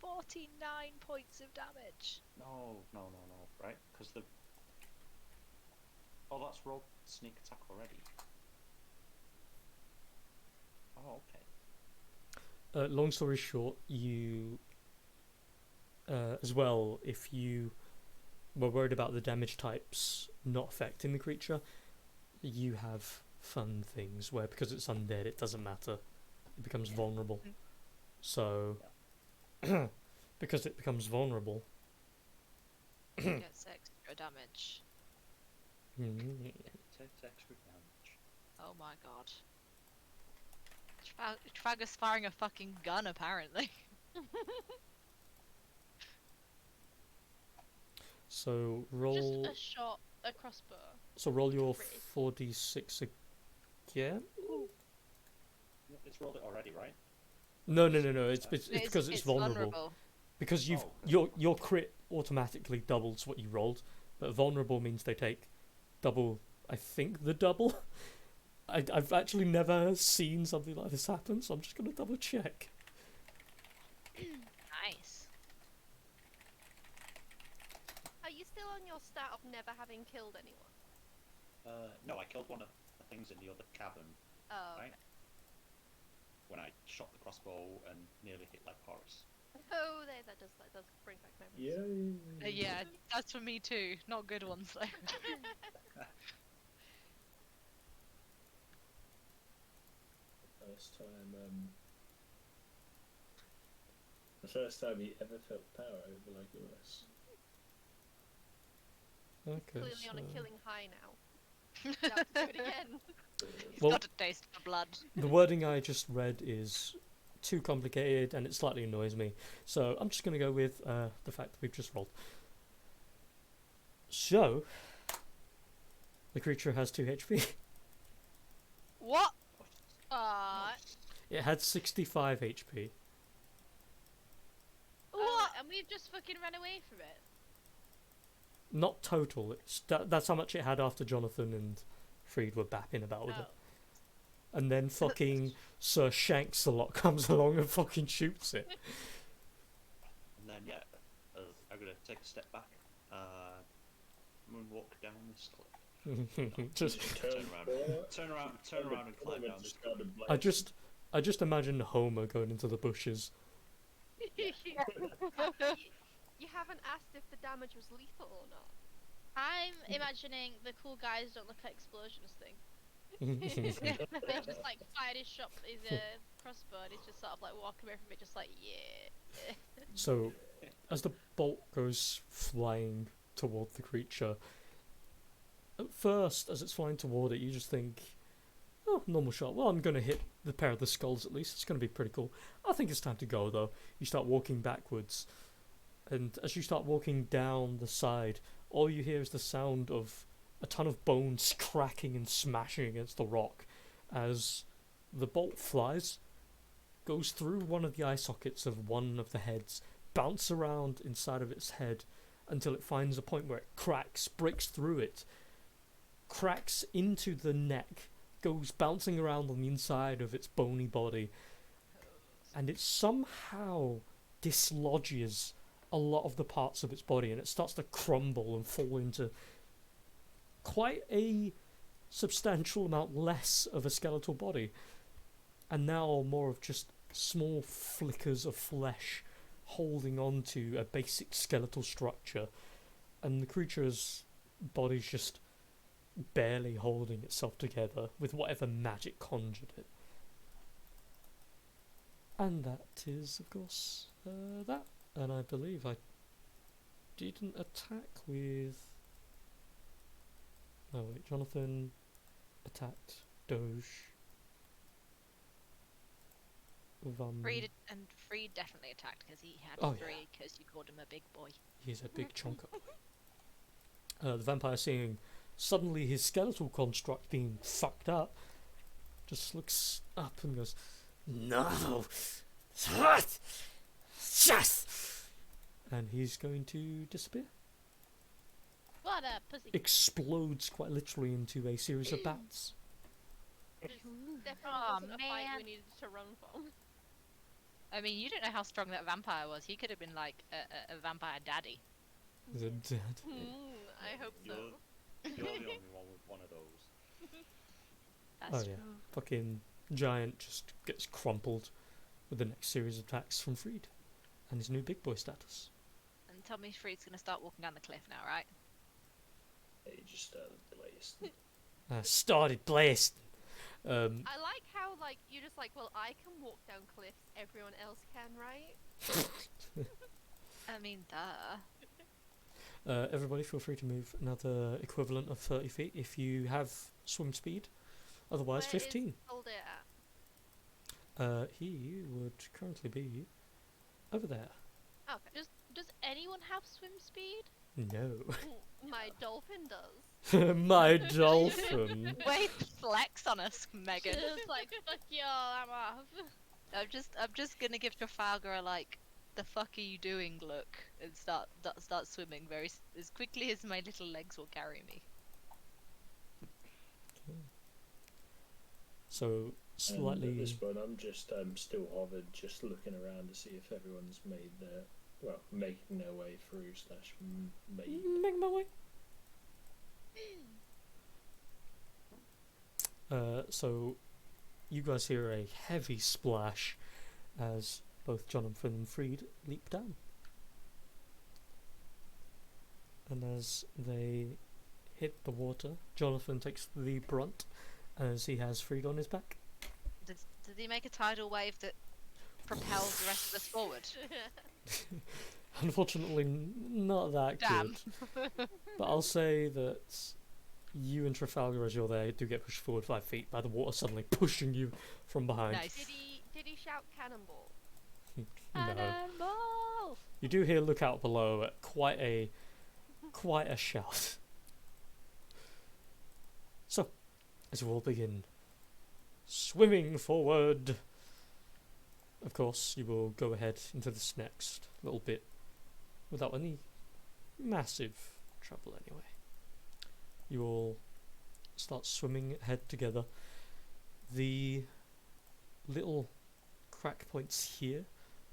49 points of damage. No. Right, because the. Oh, that's rolled sneak attack already. Oh, okay. Long story short, you as well, if you were worried about the damage types not affecting the creature, you have fun things where because it's undead it doesn't matter. It becomes vulnerable. So because it becomes vulnerable. Gets extra damage. It takes extra damage. Oh my god. Trafalgar's firing a fucking gun, apparently. So roll Just a shot, a crossbow. roll your Pretty. 4d6 again. It's rolled it already, right? No. It's because it's vulnerable. vulnerable. Because you've Oh, okay. your crit automatically doubles what you rolled, but vulnerable means they take double. I think the double. I've actually never seen something like this happen, so I'm just gonna double check. Nice. Are you still on your stat of never having killed anyone? No, I killed one of the things in the other cavern Oh, Right. when I shot the crossbow and nearly hit Horace. oh, that does bring back memories. Yay. Yeah, that's for me too. Not good ones though. The first time he ever felt power over Legolas. Okay. Clearly on a so- killing high now. Now to do it again. He's Well- got a taste for blood. The wording I just read is too complicated and it slightly annoys me, so I'm just gonna go with the fact that we've just rolled. So the creature has 2 HP. What? It had 65 HP. What? And we've just fucking ran away from it. Not total. That's how much it had after Jonathan and Freed were bapping about with it. And then fucking Sir Shanks-a-lot comes along and fucking shoots it. And then I'm gonna take a step back, moonwalk down this cliff. Just Turn around and climb down this cliff. I just imagine Homer going into the bushes. You haven't asked if the damage was lethal or not. I'm imagining the cool guys don't look like explosions thing. They just fired his shot, his crossbow, and he's just sort of walking away from it, just yeah. So, as the bolt goes flying toward the creature, at first, as it's flying toward it, you just think, oh, normal shot. Well, I'm going to hit the pair of the skulls at least. It's going to be pretty cool. I think it's time to go, though. You start walking backwards, and as you start walking down the side, all you hear is the sound of a ton of bones cracking and smashing against the rock as the bolt flies goes through one of the eye sockets of one of the heads, bounce around inside of its head until it finds a point where it cracks, breaks through it, cracks into the neck, goes bouncing around on the inside of its bony body, and it somehow dislodges a lot of the parts of its body, and it starts to crumble and fall into quite a substantial amount less of a skeletal body, and now more of just small flickers of flesh holding on to a basic skeletal structure, and the creature's body's just barely holding itself together with whatever magic conjured it. And that is, of course, that. And I believe I didn't attack with... Oh wait, Jonathan attacked Doge. Freed definitely attacked because he had Oh, three because you called him a big boy. He's a big chonker boy. The vampire, seeing suddenly his skeletal construct being fucked up, just looks up and goes, "No! What? Yes!" And he's going to disappear. What a pussy. Explodes quite literally into a series of bats. This definitely Aw, wasn't a fight we man. needed to run from. I mean, you don't know how strong that vampire was. He could have been like a vampire daddy. The dead. I hope so. You're the only one with one of those. That's Oh yeah. true. Fucking giant just gets crumpled with the next series of attacks from Freed and his new big boy status. And tell me Freed's gonna start walking down the cliff now, right? He just started blasting. Started blasting. I like how, like, you're just like, well, I can walk down cliffs, everyone else can, right? I mean, duh. Everybody feel free to move another equivalent of 30 feet if you have swim speed. Otherwise, Where 15. is Soldier at? He would currently be over there. Okay. Does anyone have swim speed? No. My dolphin does. My dolphin. Way to flex on us, Megan. Just like, fuck y'all, I'm off. I'm just gonna give Trafalgar a like, the fuck are you doing look, and start swimming as quickly as my little legs will carry me. So, And slightly... at this point, I'm just still hovered, just looking around to see if everyone's made their, making their way through slash made. Make my way. So, you guys hear a heavy splash as both Jonathan and Freed leap down. And as they hit the water, Jonathan takes the brunt as he has Freed on his back. Did he make a tidal wave that propels the rest of us forward? Unfortunately, not that Damn. good. But I'll say that you and Trafalgar, as you're there, do get pushed forward 5 feet by the water suddenly pushing you from behind. Nice. Did he shout cannonball? No. Cannonball! You do hear "look out below" at quite a shout. So, as you all begin swimming forward, of course, you will go ahead into this next little bit without any massive trouble anyway. You all start swimming ahead together. The little crack points here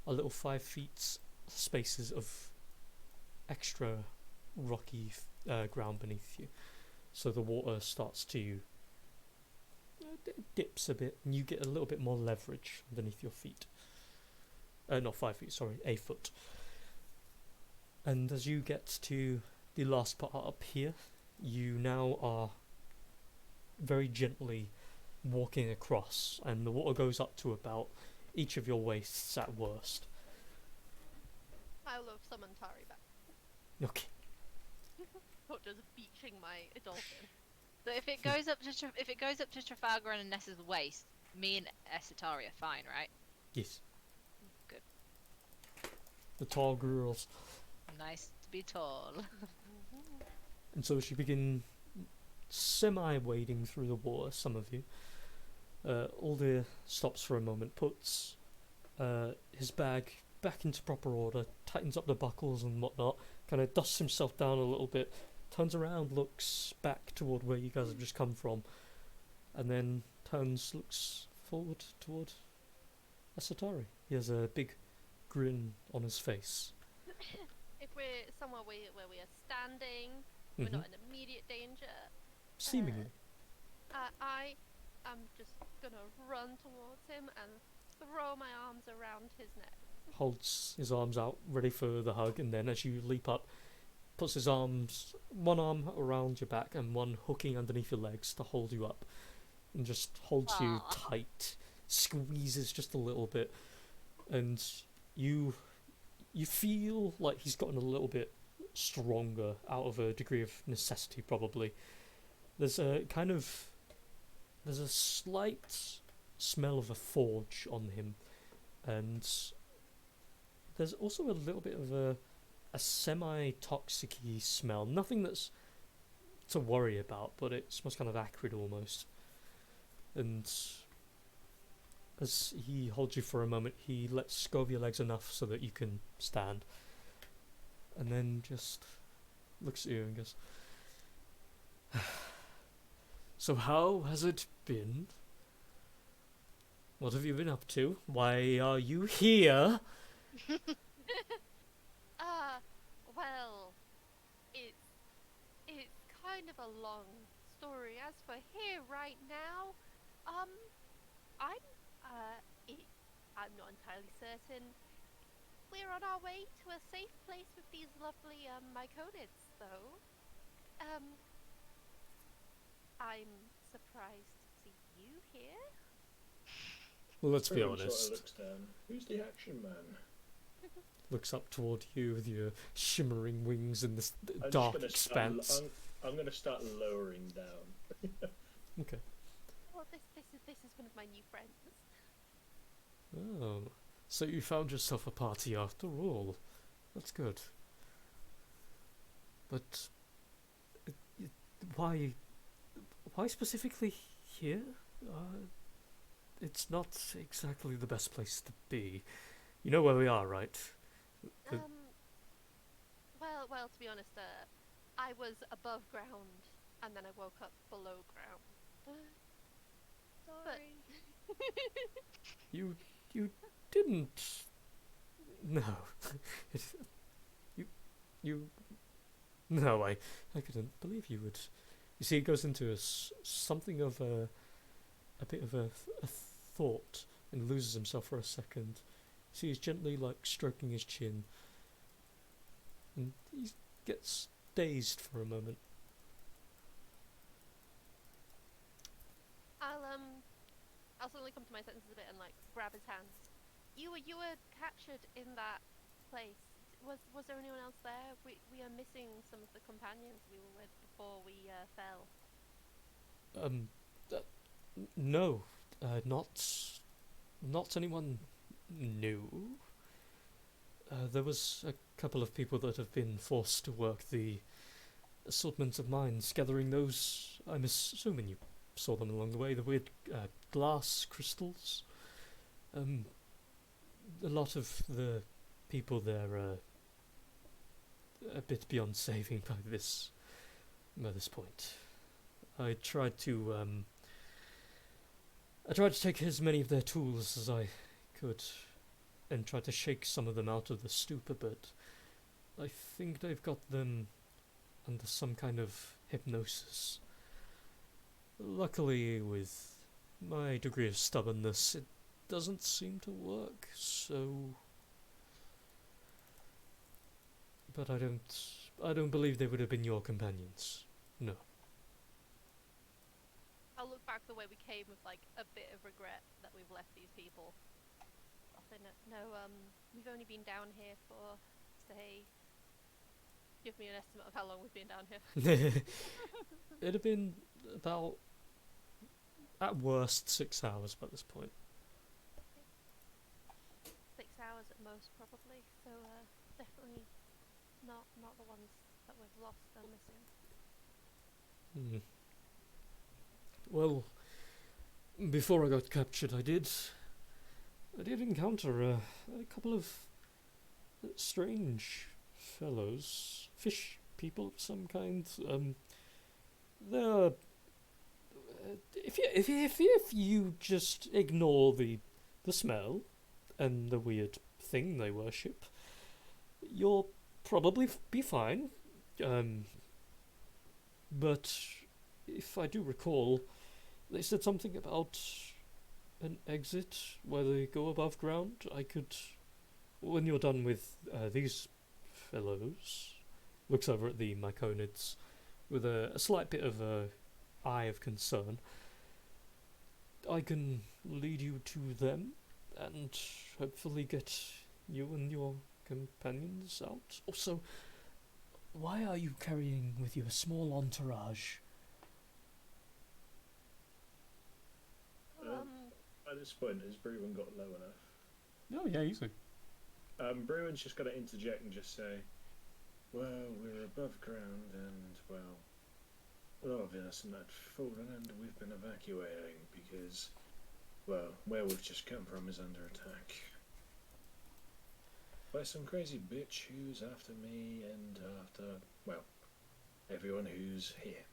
are little 5 feet spaces of extra rocky ground beneath you. So the water starts to dips a bit, and you get a little bit more leverage underneath your feet. Not 5 feet, sorry, a foot. And as you get to the last part up here, you now are very gently walking across, and the water goes up to about each of your waists at worst. I will summon Tari back. Okay. Not just beaching my dolphin. So if it goes up to Trafalgar and Nessa's waist, me and Esatari are fine, right? Yes. Good. The tall girls. Nice to be tall. And so as you begin semi-wading through the water, some of you, Aldir stops for a moment, puts his bag back into proper order, tightens up the buckles and whatnot, kind of dusts himself down a little bit, turns around, looks back toward where you guys have just come from, and then looks forward toward Asatari. He has a big grin on his face. If we're somewhere where we are standing, we're not in immediate danger. Seemingly. I am just gonna run towards him and throw my arms around his neck. Holds his arms out, ready for the hug, and then as you leap up, puts his arms, one arm around your back and one hooking underneath your legs to hold you up, and just holds you tight, squeezes just a little bit, and you feel like he's gotten a little bit stronger out of a degree of necessity, probably. There's a slight smell of a forge on him, and there's also a little bit of a semi-toxic-y smell. Nothing that's to worry about, but it smells kind of acrid almost. And as he holds you for a moment, he lets go of your legs enough so that you can stand, and then just looks at you and goes, "So how has it been? What have you been up to? Why are you here?" Well, it's kind of a long story. As for here right now, I'm not entirely certain. We're on our way to a safe place with these lovely myconids, though. I'm surprised to see you here. Well, let's be Sort of honest. looks down. Who's the action man? Looks up toward you with your shimmering wings in this dark expanse. I'm going to start lowering down. Okay. Well, this is one of my new friends. Oh, so you found yourself a party after all. That's good. But why specifically here? It's not exactly the best place to be. You know where we are, right? Well, to be honest, I was above ground, and then I woke up below ground. Sorry. You didn't. No. No, I couldn't believe you would. You see, it goes into something of a bit of a thought and loses himself for a second. See, he's gently stroking his chin, and he gets dazed for a moment. I'll suddenly come to my senses a bit and grab his hands. You were captured in that place. Was there anyone else there? We are missing some of the companions we were with before we fell. No, not anyone new. There was a couple of people that have been forced to work the assortment of mines, gathering those. I'm assuming you saw them along the way. The weird glass crystals. A lot of the people there are a bit beyond saving by this point. I tried to take as many of their tools as I could and tried to shake some of them out of the stupor, but I think they've got them under some kind of hypnosis. Luckily, with my degree of stubbornness, it doesn't seem to work, so... But I don't believe they would have been your companions. No. I'll look back the way we came with a bit of regret that we've left these people. I'll say no, we've only been down here for, say, give me an estimate of how long we've been down here. It'd have been about, at worst, 6 hours by this point. 6 hours at most, probably. So definitely not the ones that we've lost and missing. Well, before I got captured, I did I did encounter a couple of strange fellows, fish people of some kind. They're if you just ignore the smell and the weird thing they worship, you'll probably be fine. But if I do recall, they said something about an exit where they go above ground. I could, when you're done with these fellows, looks over at the Myconids with a slight bit of a eye of concern. I can lead you to them and hopefully get you and your companions out. Also, why are you carrying with you a small entourage? At this point, has Bruin got low enough? Oh yeah, easy. Bruin's just got to interject and just say, well, we're above ground and, well, a lot of innocent had fallen and we've been evacuating because, well, where we've just come from is under attack. By some crazy bitch who's after me and after, well, everyone who's here.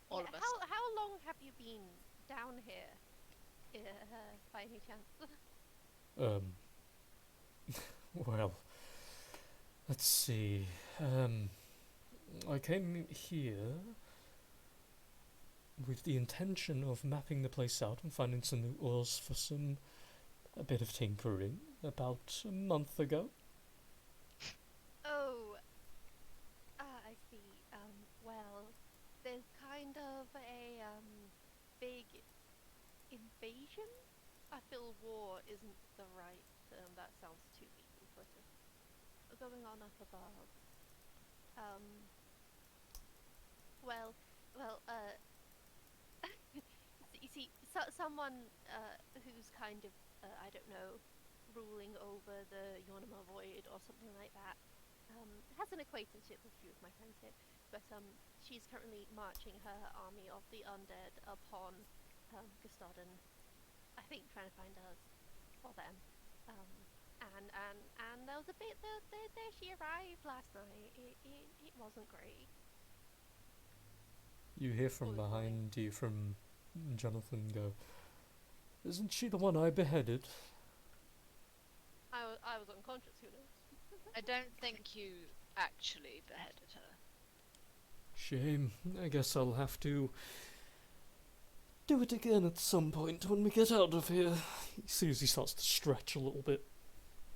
All of us. How long have you been down here, by any chance? Well, let's see. I came here with the intention of mapping the place out and finding some new ores for a bit of tinkering about a month ago. Oh, I see. Well, there's kind of a big invasion. I feel war isn't the right term. That sounds too mean, but going on up above. Well, you see, someone who's kind of, I don't know, ruling over the Yonama Void or something like that, has an acquaintanceship with a few of my friends here, but she's currently marching her army of the undead upon Gustaden, I think trying to find us for them. And there was a bit there she arrived last night. It wasn't great. You hear from behind you from Jonathan go, isn't she the one I beheaded? I was unconscious, who knows? I don't think you actually beheaded her. Shame. I guess I'll have to do it again at some point when we get out of here. He sees he starts to stretch a little bit.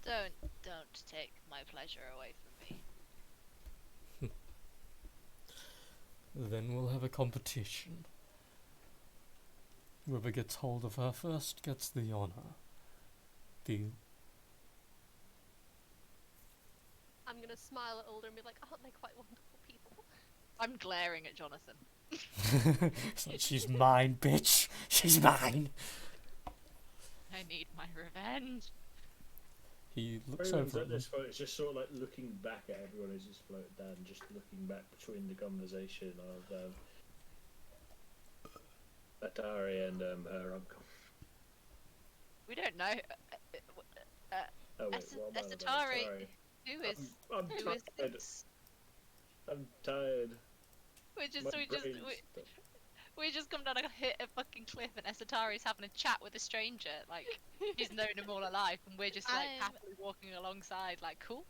Don't take my pleasure away from me. Then we'll have a competition. Whoever gets hold of her first gets the honor. Deal? I'm gonna smile at Alder and be like, aren't they quite wonderful people? I'm glaring at Jonathan. It's like, she's mine, bitch. She's mine. I need my revenge. He looks Bruin's over at at them. this point, it's just sort of like looking back at everyone who's just floated down, just looking back between the conversation of Atari and her uncle. We don't know. Oh wait, what am I about? Esatari, Sorry. who is I'm who is tired. this? I'm tired. We just My we just brain's we just come down a hit a fucking cliff and Esatari's having a chat with a stranger, like she's known him all her life, and we're just like happily walking alongside, like cool.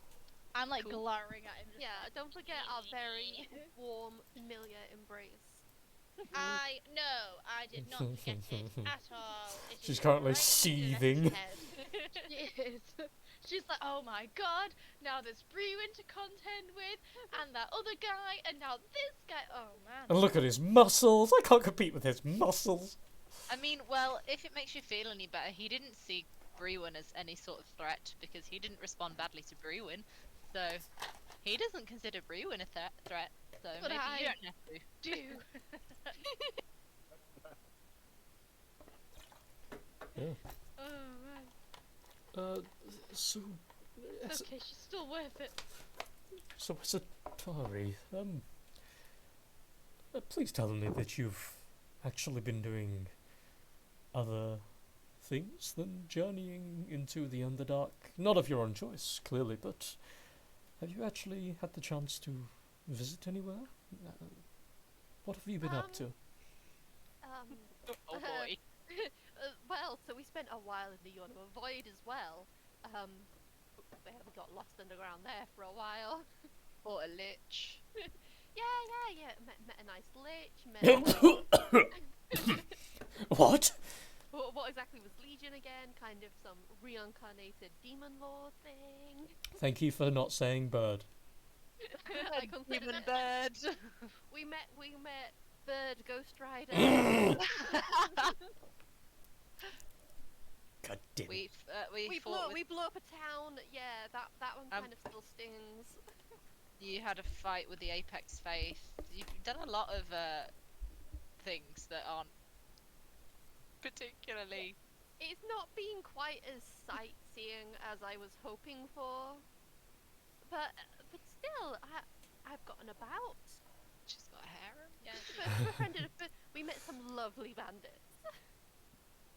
I'm like Cool. glowering at him. Just Yeah, like, don't forget our very warm, familiar embrace. I did not forget it at all. It She's is currently right in seething. Celeste's head. She is. She's like, oh my god, now there's Bruin to contend with, and that other guy, and now this guy. Oh man. And look at his muscles. I can't compete with his muscles. I mean, well, if it makes you feel any better, he didn't see Bruin as any sort of threat because he didn't respond badly to Bruin, so he doesn't consider Bruin a threat. So But maybe I you don't have to. do. Yeah. Oh man. So, It's okay, she's still worth it. so Atari, please tell me that you've actually been doing other things than journeying into the Underdark? Not of your own choice, clearly, but have you actually had the chance to visit anywhere? What have you been up to? Oh boy. Well, so we spent a while in the Yawner Void as well. We got lost underground there for a while. Fought a lich. Yeah. Met a nice lich. What? What exactly was Legion again? Kind of some reincarnated demon lord thing. Thank you for not saying bird. I considered Human it. bird. We met Bird Ghost Rider. God damn it. We fought with, we blew up a town. Yeah, that one Um, kind of still stings. you had a fight with the Apex Faith. You've done a lot of things that aren't particularly. It's not been quite as sightseeing as I was hoping for, but still, I've gotten about. She's got a harem. Yeah. We met some lovely bandits.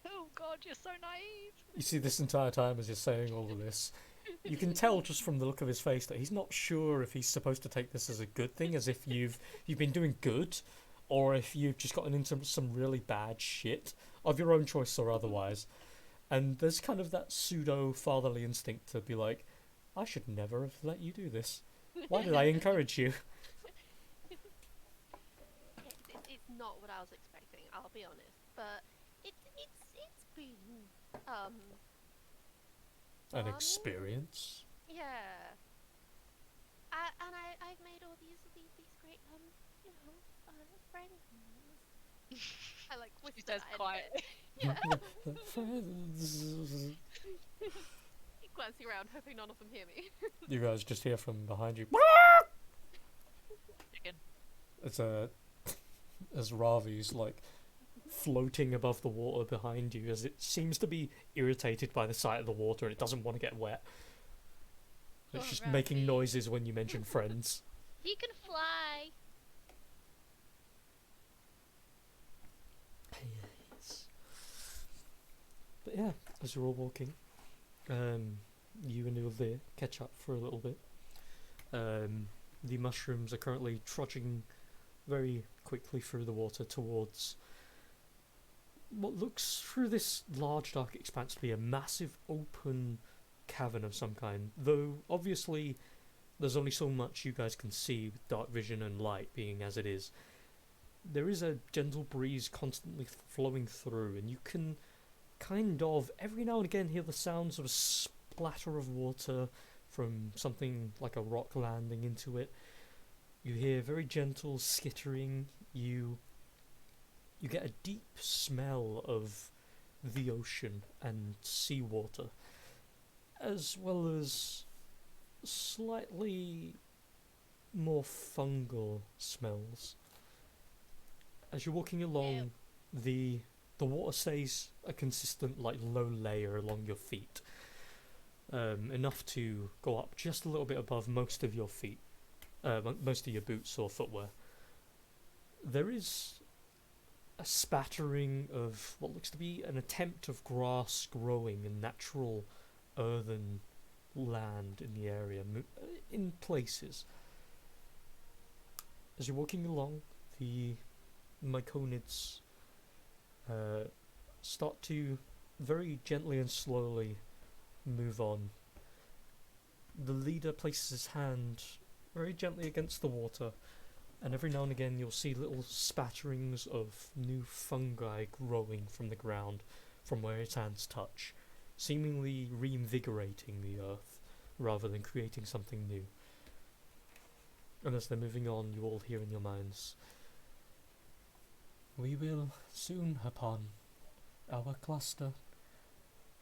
Oh God, you're so naive. You see, this entire time as he's saying all of this, you can tell just from the look of his face that he's not sure if he's supposed to take this as a good thing, as if you've been doing good, or if you've just gotten into some really bad shit of your own choice or otherwise. And there's kind of that pseudo fatherly instinct to be like, I should never have let you do this. Why did I encourage you? It's not what I was expecting, I'll be honest, but it's been An fun. experience. Yeah. I've made all these great friends. I like She whisper says that in quiet. it. Yeah. Friends. Glancing around, hoping none of them hear me. You guys just hear from behind you. Chicken. As Ravi's like floating above the water behind you, as it seems to be irritated by the sight of the water and it doesn't want to get wet. It's Oh, just Ravi. making noises when you mention friends. He can fly. But yeah, as you're all walking, you and Uldir catch up for a little bit. The mushrooms are currently trudging very quickly through the water towards what looks through this large dark expanse to be a massive open cavern of some kind, though obviously there's only so much you guys can see with dark vision and light being as it is. There is a gentle breeze constantly flowing through, and you can kind of every now and again hear the sounds of a splatter of water from something like a rock landing into it. You hear very gentle skittering. You get a deep smell of the ocean and seawater, as well as slightly more fungal smells. As you're walking along, the water stays a consistent, like, low layer along your feet, enough to go up just a little bit above most of your feet, most of your boots or footwear. There is a spattering of what looks to be an attempt of grass growing in natural earthen land in the area, in places. As you're walking along, the myconids start to very gently and slowly move on. The leader places his hand very gently against the water, and every now and again you'll see little spatterings of new fungi growing from the ground from where his hands touch, seemingly reinvigorating the earth rather than creating something new. And as they're moving on, you all hear in your minds, "We will soon upon our cluster.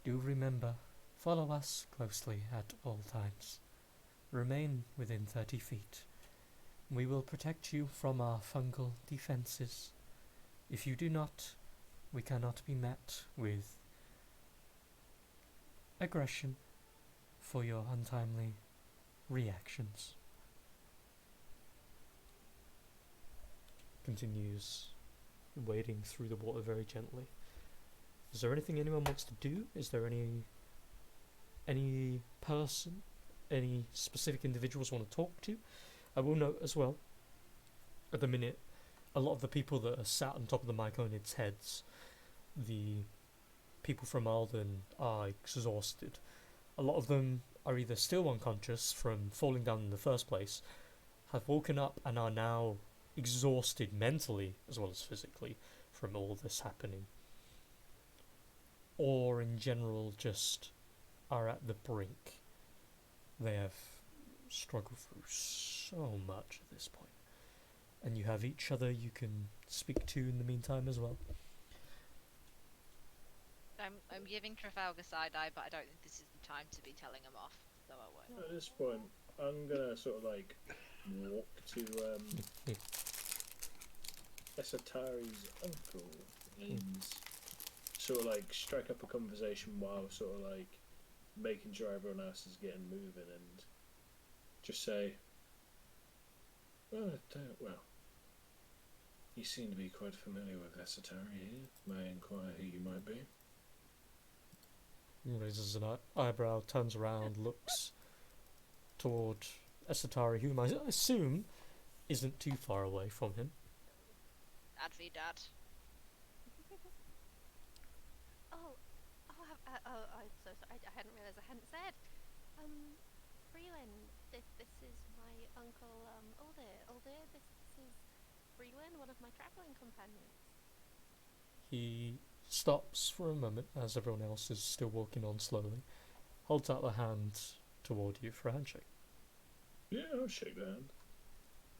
Do remember, follow us closely at all times. Remain within 30 feet. We will protect you from our fungal defenses. If you do not, we cannot be met with aggression for your untimely reactions." Continues wading through the water very gently. Is there anything anyone wants to do? Is there any person, any specific individuals want to talk to? I will note as well, at the minute, a lot of the people that are sat on top of the Myconids' heads, the people from Alden, are exhausted. A lot of them are either still unconscious from falling down in the first place, have woken up and are now exhausted mentally as well as physically from all this happening. Or in general just are at the brink. They have struggled through so much at this point. And you have each other you can speak to in the meantime as well. I'm giving Trafalgar side eye, but I don't think this is the time to be telling him off, so I won't. At this point, I'm gonna sort of like walk to Esatari's uncle and sort of like strike up a conversation while sort of like making sure everyone else is getting moving and just say, well, you seem to be quite familiar with Esatari here. May I inquire who you might be? Raises an eyebrow, turns around, looks toward Esatari, whom I assume isn't too far away from him. That'd be Dad. I'm so sorry. I hadn't realised I hadn't said. Freeland, this is my uncle, Aldir. This is Freeland, one of my travelling companions. He stops for a moment as everyone else is still walking on slowly, holds out a hand toward you for a handshake. Yeah, I'll shake the hand.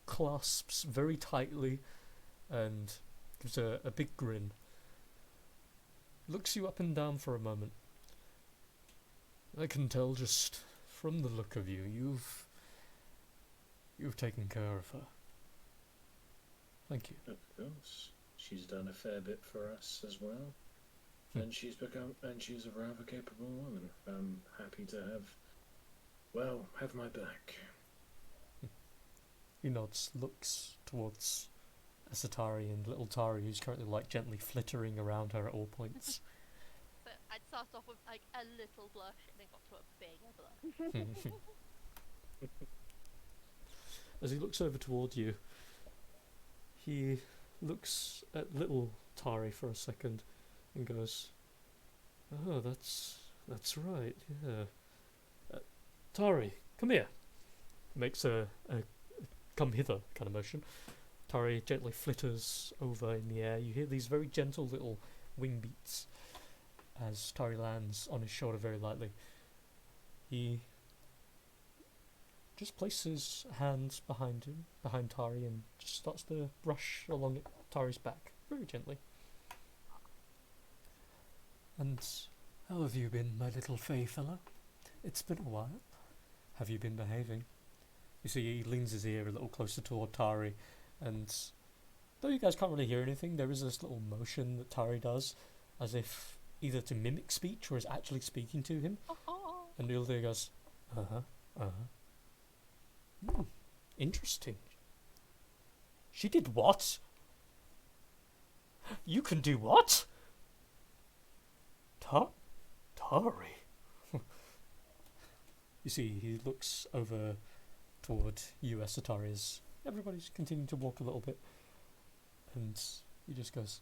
Clasps very tightly and gives a big grin. Looks you up and down for a moment. I can tell just from the look of you, you've taken care of her. Thank you. Of course. She's done a fair bit for us as well. And she's a rather capable woman. I'm happy to have my back. He nods, looks towards Esatari and little Tari, who's currently like gently flittering around her at all points. So I'd start off with like a little blush and then got to a bigger blush. As he looks over toward you, he looks at little Tari for a second and goes, "Oh, that's right, yeah. Tari, come here." Makes a come hither kind of motion. Tari gently flitters over in the air. You hear these very gentle little wing beats as Tari lands on his shoulder very lightly. He just places hands behind him, behind Tari, and just starts to brush along Tari's back, very gently. "And how have you been, my little Fey fella? It's been a while. Have you been behaving?" You see he leans his ear a little closer toward Tari, and though you guys can't really hear anything, there is this little motion that Tari does, as if either to mimic speech or is actually speaking to him. And Ildir goes, interesting. She did what? You can do what? Tari. You see, he looks over toward you, Esatari, as everybody's continuing to walk a little bit, and he just goes,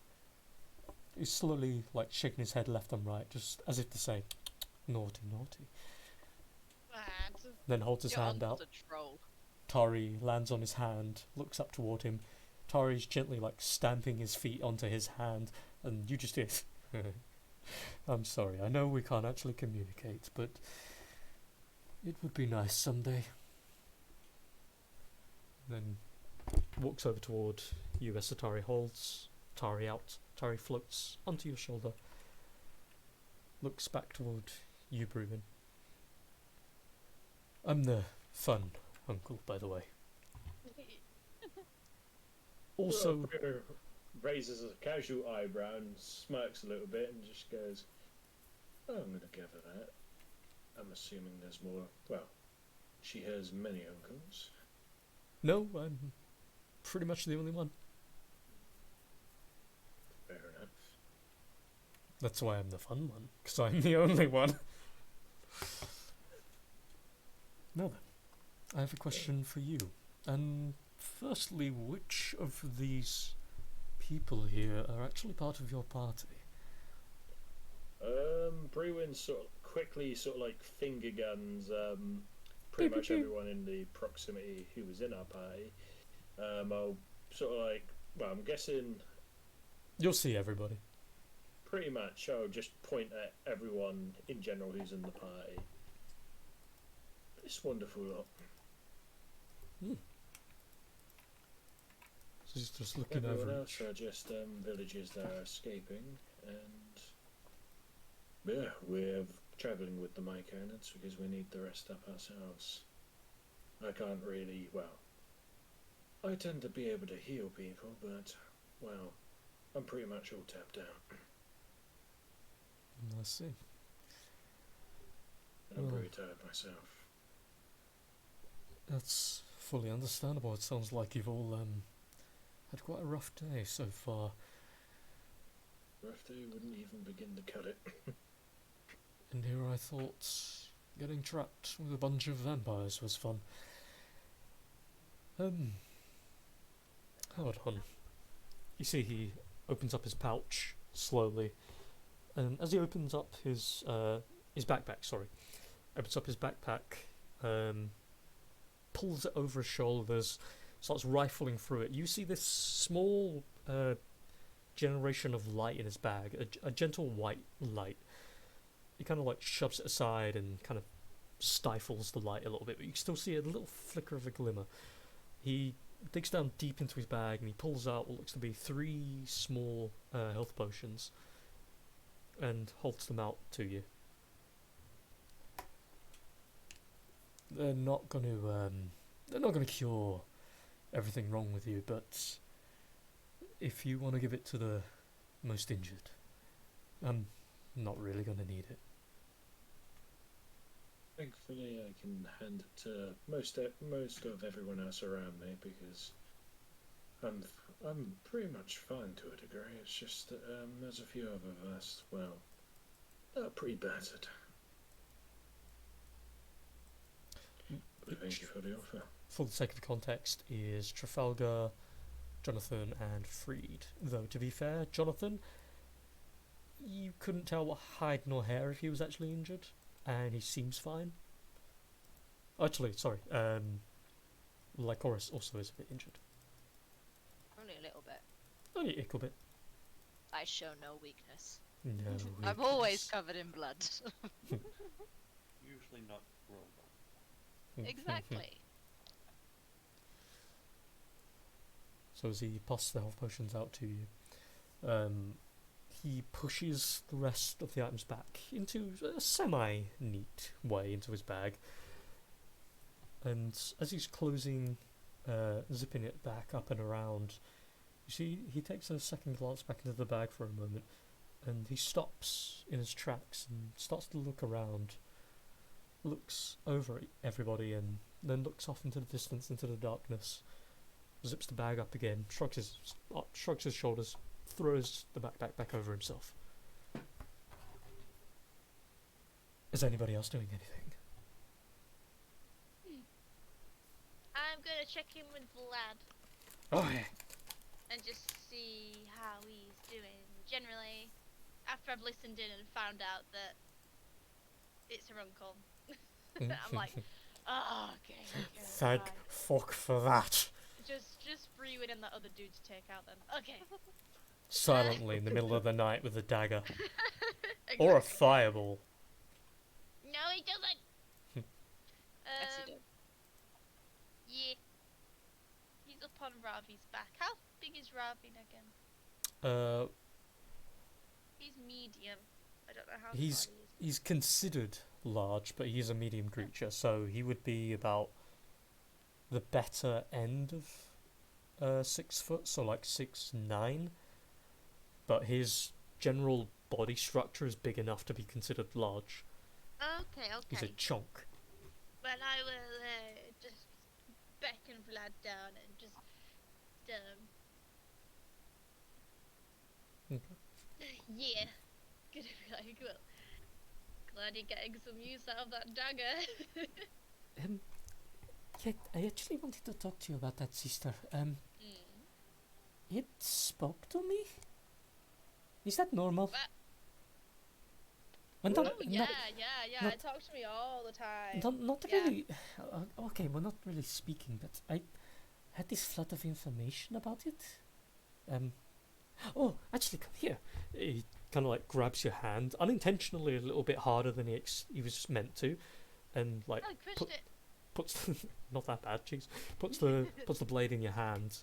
he's slowly like shaking his head left and right, just as if to say, naughty, naughty. Then holds his hand out. Tari lands on his hand, looks up toward him. Tari's gently like stamping his feet onto his hand, and you just hear, "I'm sorry, I know we can't actually communicate, but it would be nice someday." Then walks over toward you, Esatari, holds Tari out. Tari floats onto your shoulder, looks back toward you, Bruin. "I'm the fun uncle, by the way." Also, raises a casual eyebrow and smirks a little bit and just goes, "Oh, I'm going to gather that. I'm assuming there's more. Well, she has many uncles." no, I'm pretty much the only one. Fair enough. That's why I'm the fun one, because I'm the only one. Now then, I have a question for you. And firstly, which of these people here are actually part of your party? Brewin sort of quickly like finger guns pretty much everyone in the proximity who was in our party. I'll sort of like, well, I'm guessing You'll see everybody. pretty much I'll just point at everyone in general who's in the party. This wonderful lot. So he's just looking Everyone over. else are just villagers that are escaping, and yeah, we're travelling with the Myconans because we need the rest up ourselves. I can't really, well, I tend to be able to heal people, but, well, I'm pretty much all tapped out. I see. And I'm Well, pretty tired myself. That's fully understandable. It sounds like you've all had quite a rough day so far. Rough day wouldn't even begin to cut it. And here I thought getting trapped with a bunch of vampires was fun. Hold on. You see he opens up his pouch slowly, and as he opens up his backpack, opens up his backpack, pulls it over his shoulders, starts rifling through it. You see this small generation of light in his bag, a gentle white light. He kind of like shoves it aside and kind of stifles the light a little bit, but you can still see a little flicker of a glimmer. He digs down deep into his bag and he pulls out what looks to be 3 small health potions and holds them out to you. They're not going to cure everything wrong with you, but if you want to give it to the most injured, I'm not really going to need it. Thankfully, I can hand it to most of everyone else around me because I'm pretty much fine to a degree. It's just that there's a few of us, well, that are pretty battered. But thank you for the offer. For the sake of the context, is Trafalgar, Jonathan, and Freed. Though, to be fair, Jonathan, you couldn't tell what hide nor hair if he was actually injured, and he seems fine. Actually, sorry, Lycoris also is a bit injured. Only a little bit. Only a little bit. I show no weakness. No, I'm always weakness. covered in blood. Usually not robot. Exactly. So as he passes the health potions out to you, he pushes the rest of the items back into a semi-neat way into his bag. And as he's closing, zipping it back up and around, you see he takes a second glance back into the bag for a moment, and he stops in his tracks and starts to look around, looks over at everybody, and then looks off into the distance, into the darkness, zips the bag up again, shrugs his shoulders, throws the backpack back over himself. Is anybody else doing anything? I'm gonna check in with Vlad Oh yeah. and just see how he's doing. Generally, after I've listened in and found out that it's her uncle, I'm like, oh, okay. Thank fine. fuck for that. Just Brewin and the other dude to take out then. Okay. Silently in the middle of the night with a dagger. Exactly. Or a fireball. No, he doesn't. Yes, he did. Yeah. He's up on Ravi's back. How big is Ravi again? He's medium. I don't know how tall he is. He's considered large, but he's a medium creature, so he would be about the better end of 6 foot, so like 6'9". But his general body structure is big enough to be considered large. Okay. He's a chunk. Well, I will just beckon Vlad down and just yeah, like, well, glad you're getting some use out of that dagger. Yeah, I actually wanted to talk to you about that, sister. It spoke to me? Is that normal? What? Well, Well, not, Oh not, yeah. not- It talks to me all the time. not Yeah. really. Okay, well, not really speaking, but I had this flood of information about it. Oh, actually, come here. He kind of like grabs your hand unintentionally a little bit harder than he was meant to, and like Oh, crushed it. puts not that bad, jeez. Puts the blade in your hand,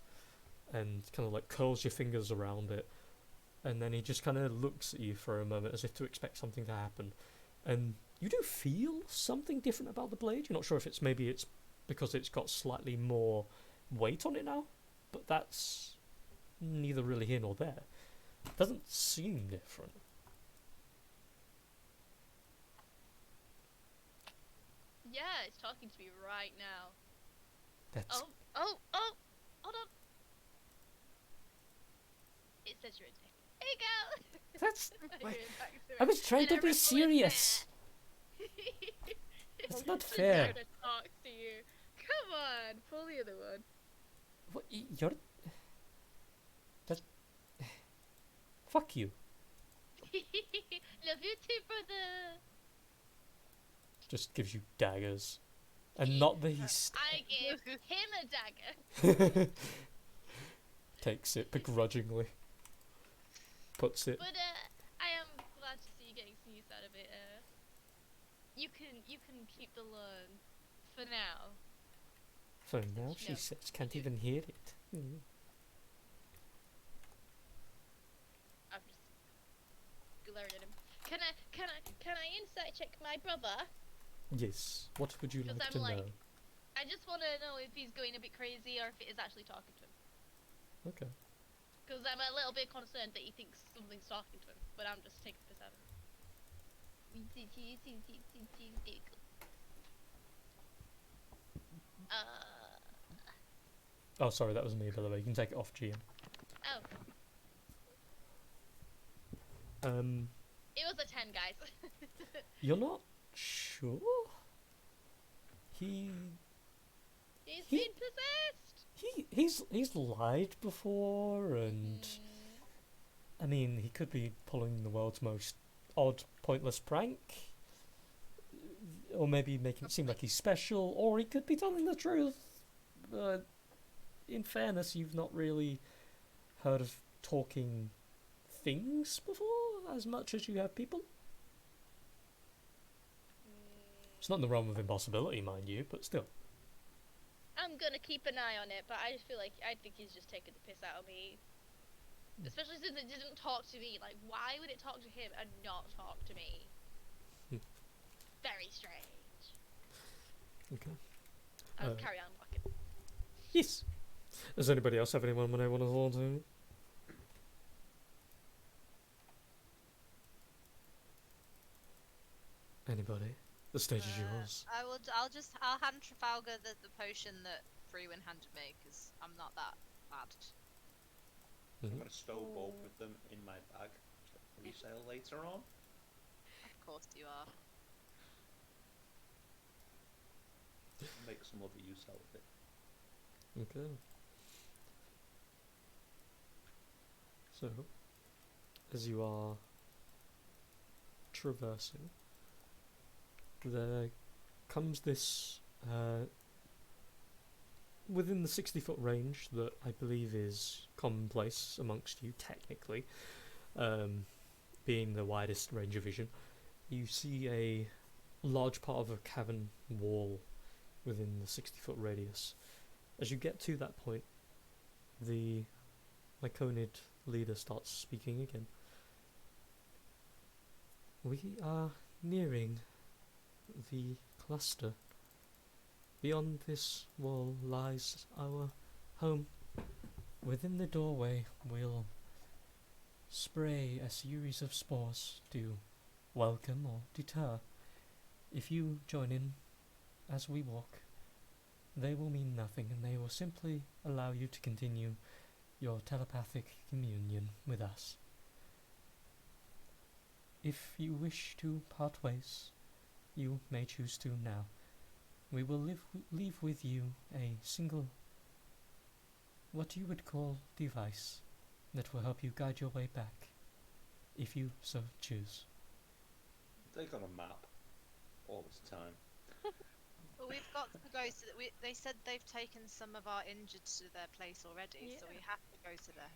and kind of like curls your fingers around it, and then he just kind of looks at you for a moment as if to expect something to happen, and you do feel something different about the blade. You're not sure if it's because it's got slightly more weight on it now, but that's neither really here nor there. Doesn't seem different. Yeah, it's talking to me right now. That's Oh, hold on. It says you're addicted. Here you go. that's. You're back to I it. was trying And to I be wrestle it serious. back. That's not I'm fair. trying to talk to you. Come on, pull the other one. What, you're. That. Fuck you. Love you too, brother. Just gives you daggers, and not the he's I gave him a dagger. takes it begrudgingly. Puts it. But I am glad to see you getting some use out of it. You can keep the loan for now. For now, she No. says, can't even hear it. I'm just glaring at him. Can I insight check my brother? Yes. What would you Because like I'm to like- know? I just want to know if he's going a bit crazy or if it is actually talking to him. Okay. Because I'm a little bit concerned that he thinks something's talking to him, but I'm just taking the piss out of him. Oh, sorry, that was me, by the way. You can take it off, GM. Oh, Um, it was a 10, guys. you're not sure? He's He's been possessed. he's lied before, and I mean, he could be pulling the world's most odd, pointless prank, or maybe making it seem like he's special, or he could be telling the truth. But in fairness, you've not really heard of talking things before as much as you have people. It's not in the realm of impossibility, mind you, but still. I'm gonna keep an eye on it, but I just feel like I think he's just taking the piss out of me. Especially since it didn't talk to me. Like, why would it talk to him and not talk to me? Very strange. Okay. I'll Uh, carry on walking. Yes. Does anybody else have anyone when they want to hold to? Anybody? The stage is yours. I'll hand Trafalgar the potion that Freeman handed me because I'm not that bad. I'm going to stow both of them in my bag for resale later on. Of course you are. Make some other use out of it. Okay. So, as you are traversing, there comes this within the 60-foot range that I believe is commonplace amongst you, technically, being the widest range of vision. You see a large part of a cavern wall within the 60-foot radius. As you get to that point, the Myconid leader starts speaking again. We are nearing the cluster. Beyond this wall lies our home. Within the doorway we'll spray a series of spores to welcome or deter. If you join in as we walk, they will mean nothing, and they will simply allow you to continue your telepathic communion with us. if you wish to part ways, you may choose to now. We will leave with you a single, what you would call, device that will help you guide your way back, if you so choose. They got a map all this time. Well, we've got to go to. They said they've taken some of our injured to their place already, so we have to go to there.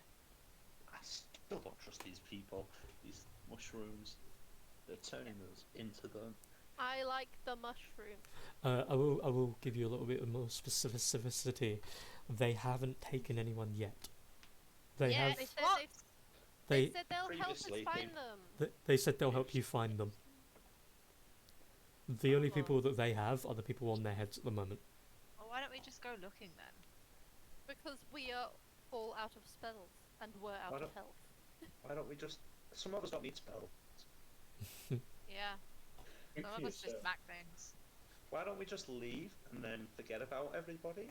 I still don't trust these people. These mushrooms. They're turning us into them. I like the mushroom. I will give you a little bit more specificity. They haven't taken anyone yet. They have. They said they'll help us Previously, find them. They said they'll help you find them. The only people that they have are the people on their heads at the moment. Well, why don't we just go looking then? Because we are all out of spells and we're out of health. Why don't we just... Some of us don't need spells. Yeah. Some of us just smack things. Why don't we just leave and then forget about everybody?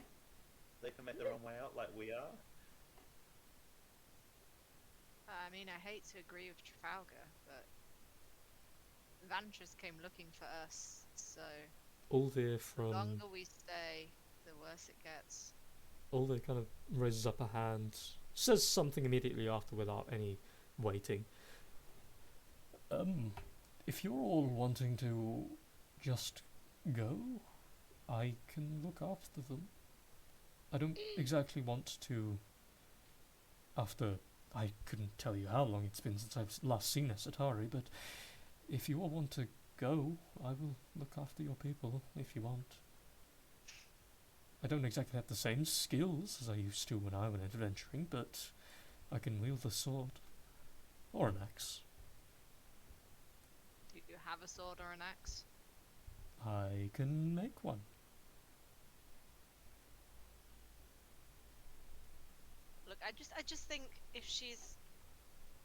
They can make their own way out like we are. I mean, I hate to agree with Trafalgar, but Vantress came looking for us, so Uldir the longer we stay, the worse it gets. Uldir kind of raises up a hand, says something immediately after without any waiting. If you're all wanting to just go, I can look after them. I don't exactly want to, after I couldn't tell you how long it's been since I've last seen Asatari, but if you all want to go, I will look after your people if you want. I don't exactly have the same skills as I used to when I went adventuring, but I can wield a sword. Or an axe. Do you have a sword or an axe? I can make one. Look, I just think if she's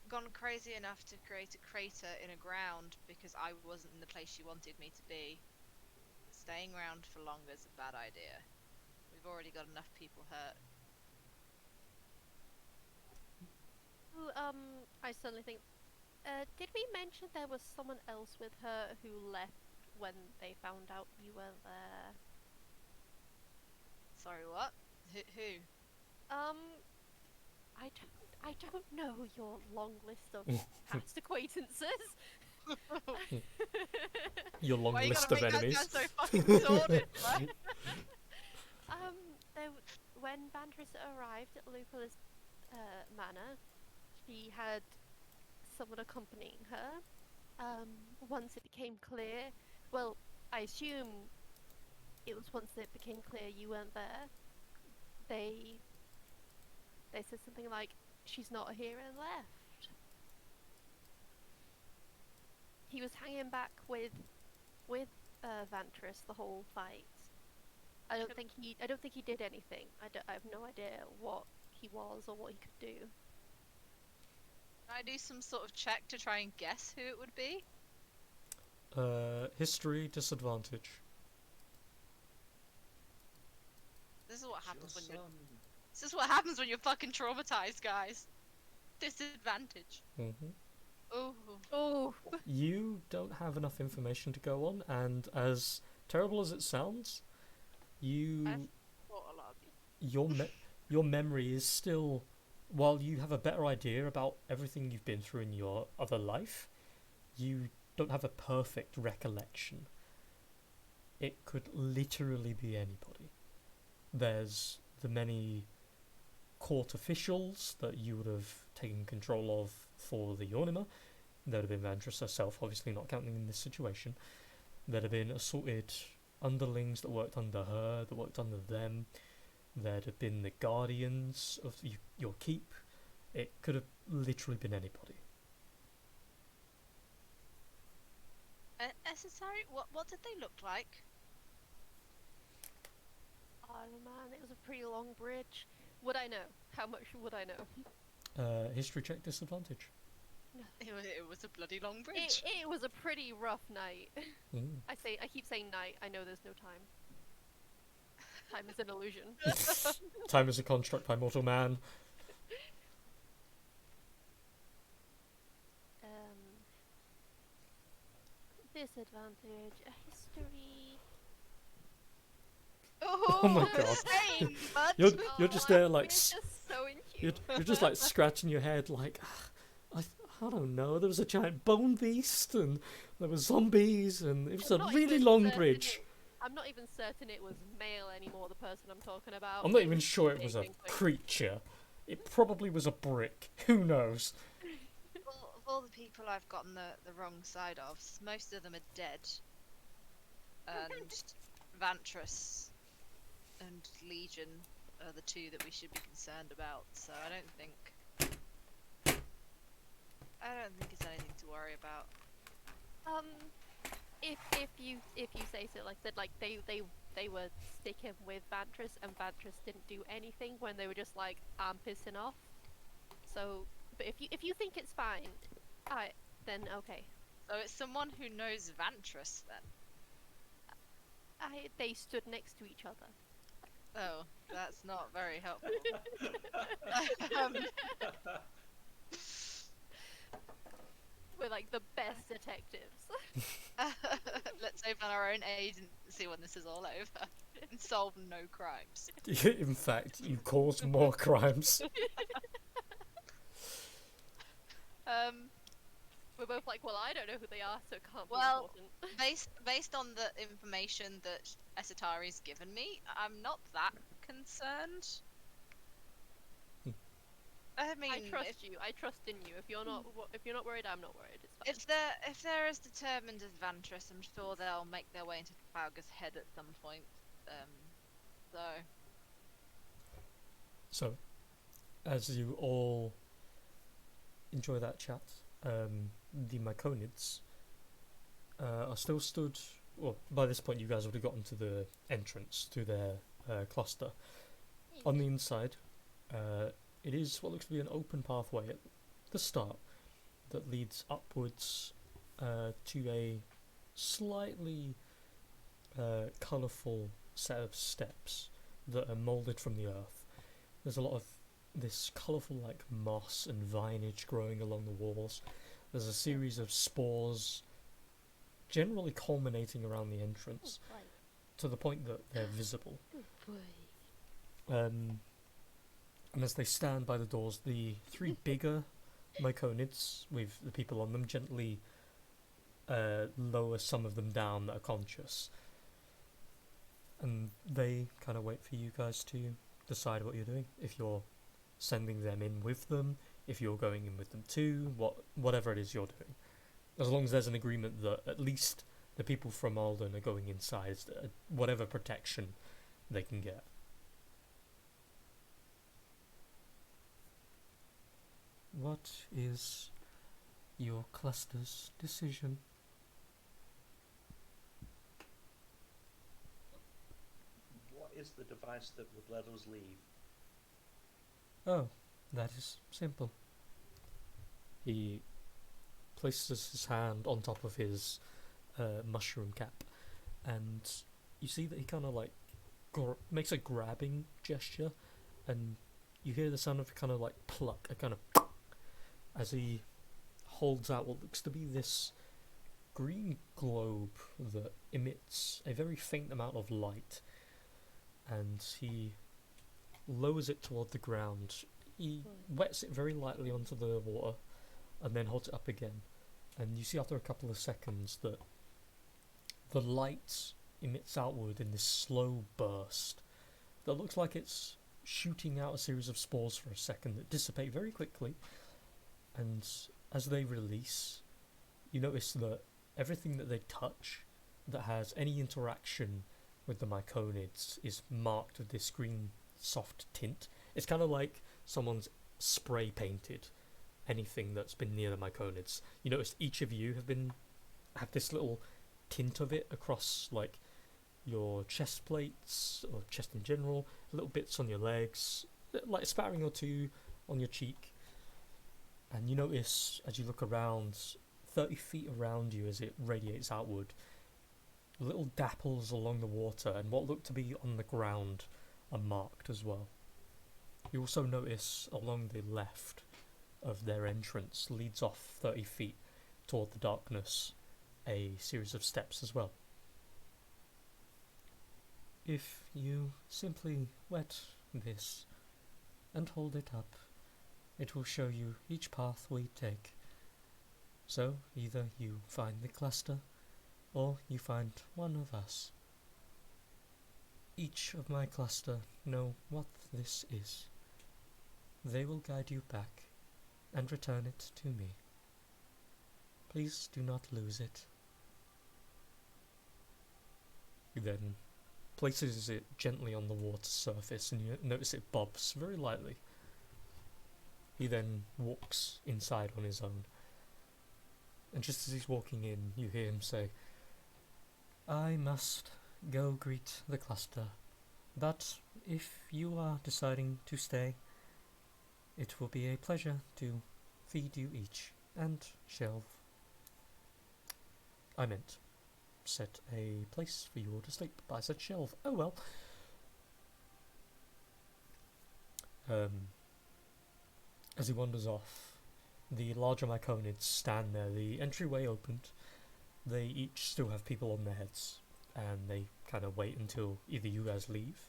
gone crazy enough to create a crater in a ground because I wasn't in the place she wanted me to be, staying around for longer is a bad idea. We've already got enough people hurt. Ooh, I suddenly think, did we mention there was someone else with her who left when they found out you were there? Sorry, what? Who? I don't know your long list of past acquaintances. Your long Why you list gotta of make enemies. that sound so fucking sordid, like? When Vantress arrived at Lucala's manor, she had someone accompanying her. Once it became clear, well, I assume it was once it became clear you weren't there, they said something like, she's not here, and left. He was hanging back with Vantress the whole fight. I don't think he did anything. I have no idea what he was or what he could do. Can I do some sort of check to try and guess who it would be? History disadvantage. This is what happens when you're. This is what happens when you're fucking traumatized, guys. Disadvantage. Ooh. Oh. You don't have enough information to go on, and as terrible as it sounds, I've fought a lot of you. your memory is still, while you have a better idea about everything you've been through in your other life, you don't have a perfect recollection. It could literally be anybody. There's the many court officials that you would have taken control of for the Yornima. There'd have been Vantress herself, obviously not counting in this situation. There'd have been assorted underlings that worked under her, that worked under them. There'd have been the guardians of your keep. It could have literally been anybody. Sorry, what did they look like? Oh man, it was a pretty long bridge. Would I know? How much would I know? History check disadvantage. No. It was a bloody long bridge. It was a pretty rough night. Mm. I keep saying night. I know there's no time. Time is an illusion. Time is a construct by mortal man. Disadvantage. History. Oh my god. Same, bud. You're just there like We're just so in you're, tune. you're just like scratching your head like I don't know, there was a giant bone beast and there were zombies and it was a I'm not really even long certain bridge. I'm not even certain it was male anymore, the person I'm talking about. I'm not It even was sure it big was a and quick. creature. It probably was a brick. Who knows? Of all the people I've gotten the wrong side of, most of them are dead. And Vantress and Legion are the two that we should be concerned about. So I don't think it's anything to worry about. If you say so, like I said, like they were sticking with Vantress, and Vantress didn't do anything when they were just like, I'm pissing off. So, but if you think it's fine, then okay. So it's someone who knows Vantress then. They stood next to each other. Oh, that's not very helpful. We're like the best detectives. Let's open our own agency when this is all over and solve no crimes. In fact, you caused more crimes. We're both like, well, I don't know who they are, so it can't be Well, important. based on the information that Esatari's given me, I'm not that concerned. I mean, I trust you. I trust in you. If you're not worried, I'm not worried. It's fine. if they're as determined as Vantress, I'm sure they'll make their way into Trafalgar's head at some point. So, as you all enjoy that chat, the Myconids are still stood. Well, by this point, you guys would have gotten to the entrance to their cluster. On the inside, it is what looks to be an open pathway at the start that leads upwards to a slightly colourful set of steps that are moulded from the earth. There's a lot of this colourful like moss and vinage growing along the walls. There's a series of spores generally culminating around the entrance to the point that they're visible. And as they stand by the doors, the three bigger Myconids with the people on them gently lower some of them down that are conscious. And they kind of wait for you guys to decide what you're doing. If you're sending them in with them, if you're going in with them too, whatever it is you're doing. As long as there's an agreement that at least the people from Alden are going inside, whatever protection they can get. What is your cluster's decision? What is the device that would let us leave? Oh, that is simple. He places his hand on top of his mushroom cap, and you see that he kind of like makes a grabbing gesture, and you hear the sound of kind of like pluck, a kind of as he holds out what looks to be this green globe that emits a very faint amount of light, and he lowers it toward the ground. He wets it very lightly onto the water and then holds it up again, and you see after a couple of seconds that the light emits outward in this slow burst that looks like it's shooting out a series of spores for a second that dissipate very quickly, and as they release, you notice that everything that they touch that has any interaction with the Myconids is marked with this green soft tint. It's kind of like someone's spray painted anything that's been near the Myconids. You notice each of you have this little tint of it across like your chest plates or chest in general, little bits on your legs, like a spattering or two on your cheek. And you notice as you look around, 30 feet around you as it radiates outward, little dapples along the water and what look to be on the ground are marked as well. You also notice along the left of their entrance leads off 30 feet toward the darkness a series of steps as well. If you simply wet this and hold it up, it will show you each path we take. So either you find the cluster, or you find one of us. Each of my cluster know what this is. They will guide you back and return it to me. Please do not lose it. He then places it gently on the water surface, and you notice it bobs very lightly. He then walks inside on his own, and just as he's walking in, you hear him say, "I must go greet the cluster, but if you are deciding to stay, it will be a pleasure to feed you each and shelve. I meant set a place for you all to sleep, but I said shelve. Oh well. As he wanders off, the larger myconids stand there, the entryway opened. They each still have people on their heads, and they kind of wait until either you guys leave,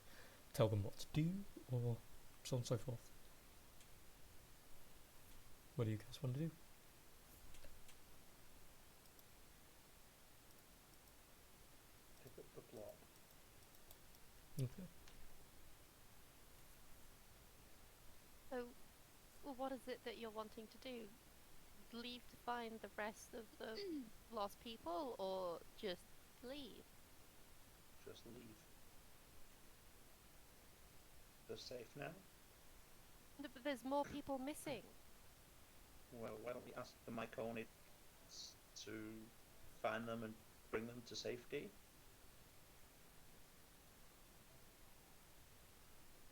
tell them what to do, or so on and so forth. What do you guys want to do? Pick up the plot. Okay. So, what is it that you're wanting to do? Leave to find the rest of the lost people, or just leave? Just leave. They're safe now? No, but there's more people missing. Well, why don't we ask the Myconids to find them and bring them to safety?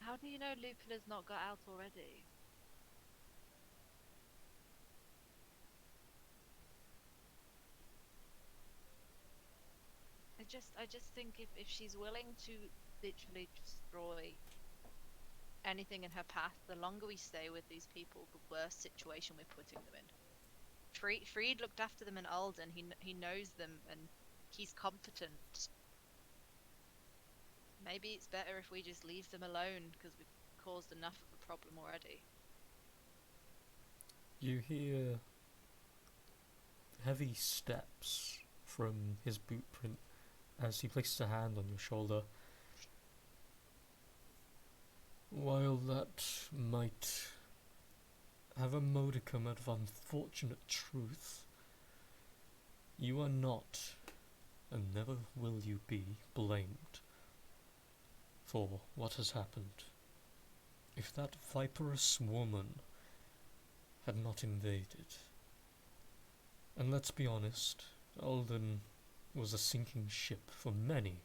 How do you know Lupula's not got out already? I just think if she's willing to literally destroy anything in her path, the longer we stay with these people, the worse situation we're putting them in. Freed looked after them in Alden. He knows them and he's competent. Maybe it's better if we just leave them alone because we've caused enough of a problem already. You hear heavy steps from his boot print as he places a hand on your shoulder. While that might have a modicum of unfortunate truth, you are not, and never will you be, blamed for what has happened. If that viperous woman had not invaded, and let's be honest, Alden was a sinking ship for many,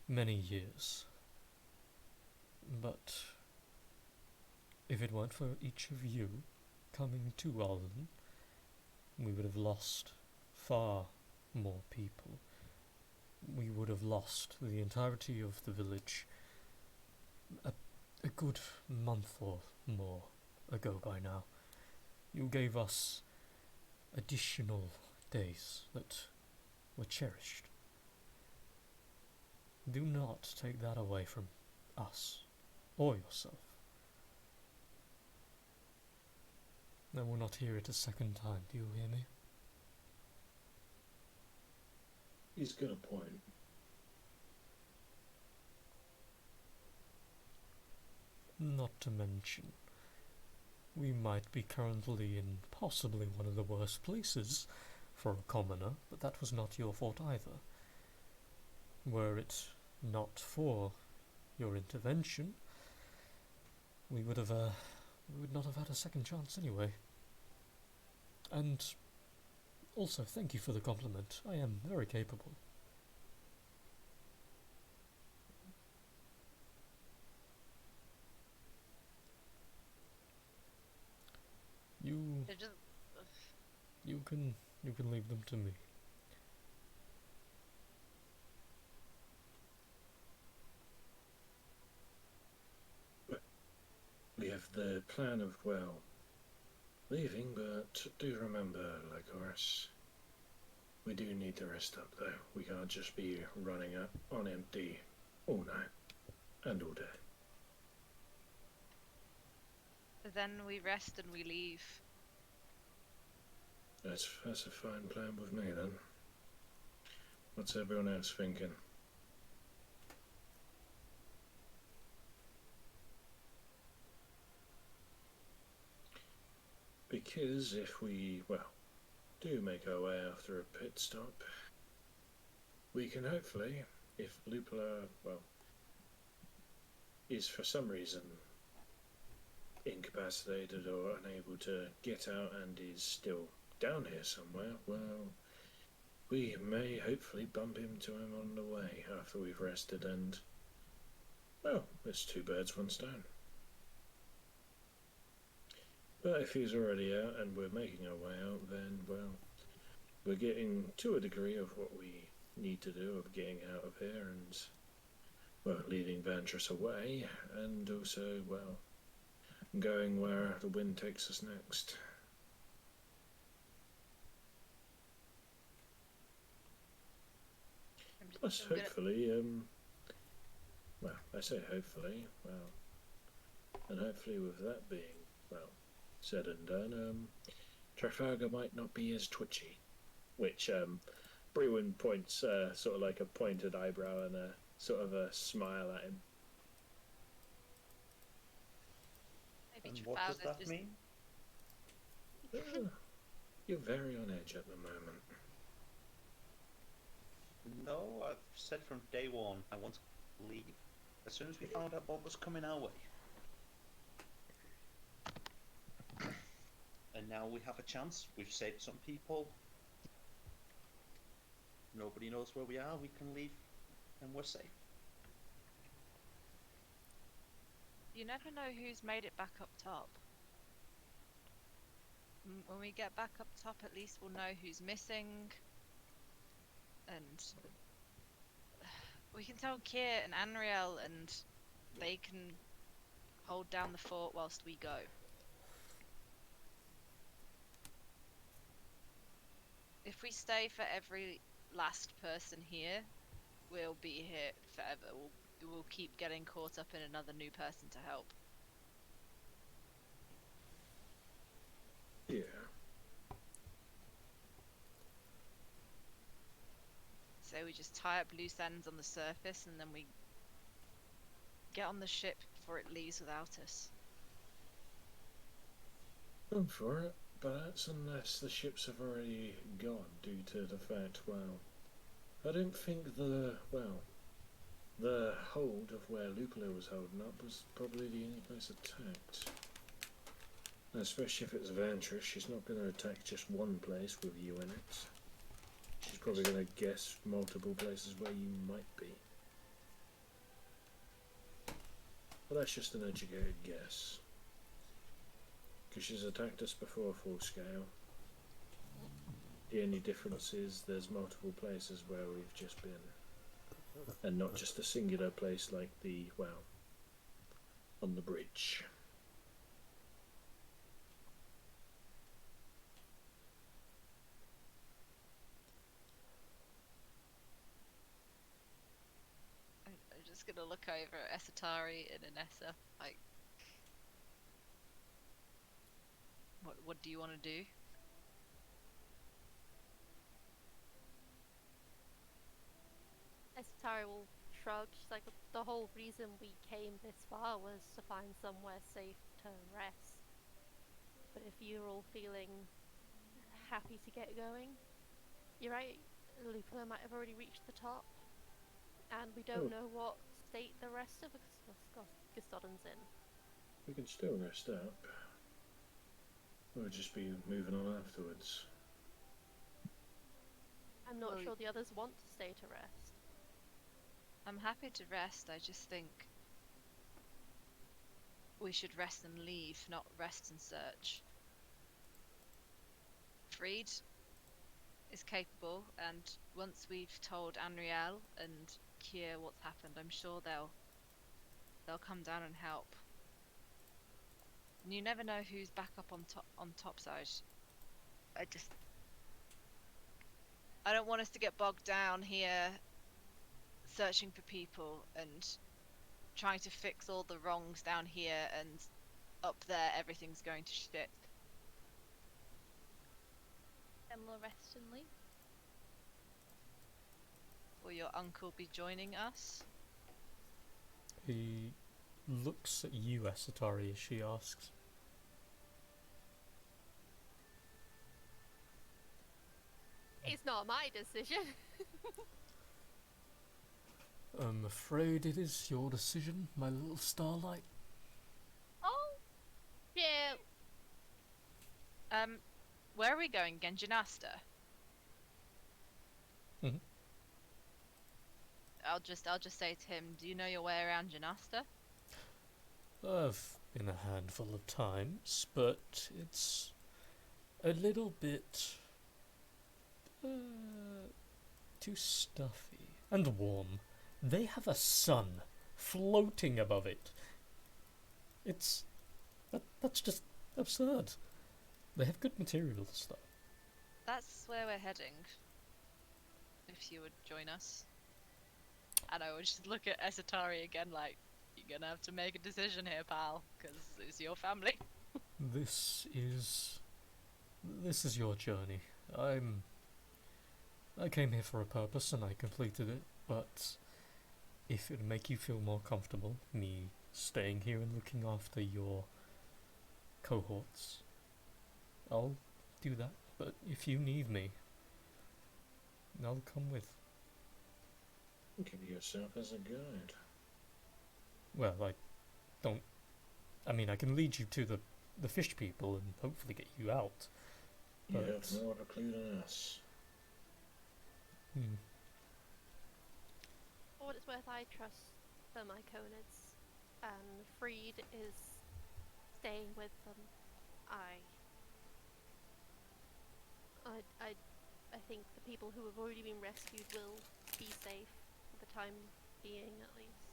many years. But if it weren't for each of you coming to Alden, we would have lost far more people. We would have lost the entirety of the village a good month or more ago by now. You gave us additional days that were cherished. Do not take that away from us or yourself. I will not hear it a second time, do you hear me? He's got a point. Not to mention, we might be currently in possibly one of the worst places for a commoner, but that was not your fault either. Were it not for your intervention, we would not have had a second chance anyway. And also, thank you for the compliment. I am very capable. They're just. You can leave them to me. We have the plan of, well, leaving, but do remember, Legoras, We do need to rest up, though. We can't just be running up on empty all night and all day. Then we rest and we leave. That's a fine plan with me, then. What's everyone else thinking? Because if we, well, do make our way after a pit stop, we can hopefully, if Lupula, well, is for some reason incapacitated or unable to get out and is still down here somewhere, well, we may hopefully bump into him on the way after we've rested and, well, it's two birds, one stone. But if he's already out and we're making our way out, then, well, we're getting to a degree of what we need to do of getting out of here and, well, leading Vantress away, and also, well, going where the wind takes us next. Plus, hopefully, well, I say hopefully, well, and hopefully with that being, well, said and done, Trafalgar might not be as twitchy, which, Brewin points, sort of like a pointed eyebrow and a sort of a smile at him. Maybe And what does that just... mean? You're very on edge at the moment. No, I've said from day one I want to leave. As soon as we found out what was coming our way. And now we have a chance. We've saved some people. Nobody knows where we are. We can leave and we're safe. You never know who's made it back up top. When we get back up top, at least we'll know who's missing. And we can tell Kier and Anriel, and they can hold down the fort whilst we go. If we stay for every last person here, we'll be here forever. We'll keep getting caught up in another new person to help. Yeah. So we just tie up loose ends on the surface and then we get on the ship before it leaves without us. I'm for it, but that's unless the ships have already gone due to the fact, well, I don't think the hold of where Lupula was holding up was probably the only place attacked. Especially if it's Vantress, she's not going to attack just one place with you in it. She's probably going to guess multiple places where you might be. But that's just an educated guess. Because she's attacked us before full scale. The only difference is there's multiple places where we've just been. And not just a singular place like the, well, on the bridge. I'm just gonna look over at Esatari and Anessa, like, what do you want to do? Esatari will shrug. She's like, the whole reason we came this far was to find somewhere safe to rest. But if you're all feeling happy to get going, you're right, Lupula might have already reached the top. And we don't know what state the rest of Gustodon's in. We can still rest up. We'll just be moving on afterwards. I'm not sure the others want to stay to rest. I'm happy to rest, I just think we should rest and leave, not rest and search. Freed is capable, and once we've told Anriel and Kier what's happened, I'm sure they'll come down and help. And you never know who's back up on topside. I don't want us to get bogged down here searching for people and trying to fix all the wrongs down here, and up there everything's going to shit. Then we'll rest and leave. Will your uncle be joining us? He looks at you, Asatari, as she asks. It's not my decision. I'm afraid it is your decision, my little starlight. Oh, yeah. Where are we going, Genjinasta? Mhm. I'll just say to him, do you know your way around Janasta? I've been a handful of times, but it's a little bit too stuffy and warm. They have a sun floating above it. That's just absurd. They have good materials, though. That's where we're heading. If you would join us. And I would just look at Esatari again like, you're gonna have to make a decision here, pal, because it's your family. This is your journey. I came here for a purpose and I completed it, but if it would make you feel more comfortable, me staying here and looking after your cohorts, I'll do that. But if you need me, I'll come with. Give yourself as a guide. Well, I can lead you to the fish people and hopefully get you out. You But have no other clue than us. For what it's worth, I trust the Myconids, and Freed is staying with them. I think the people who have already been rescued will be safe for the time being, at least.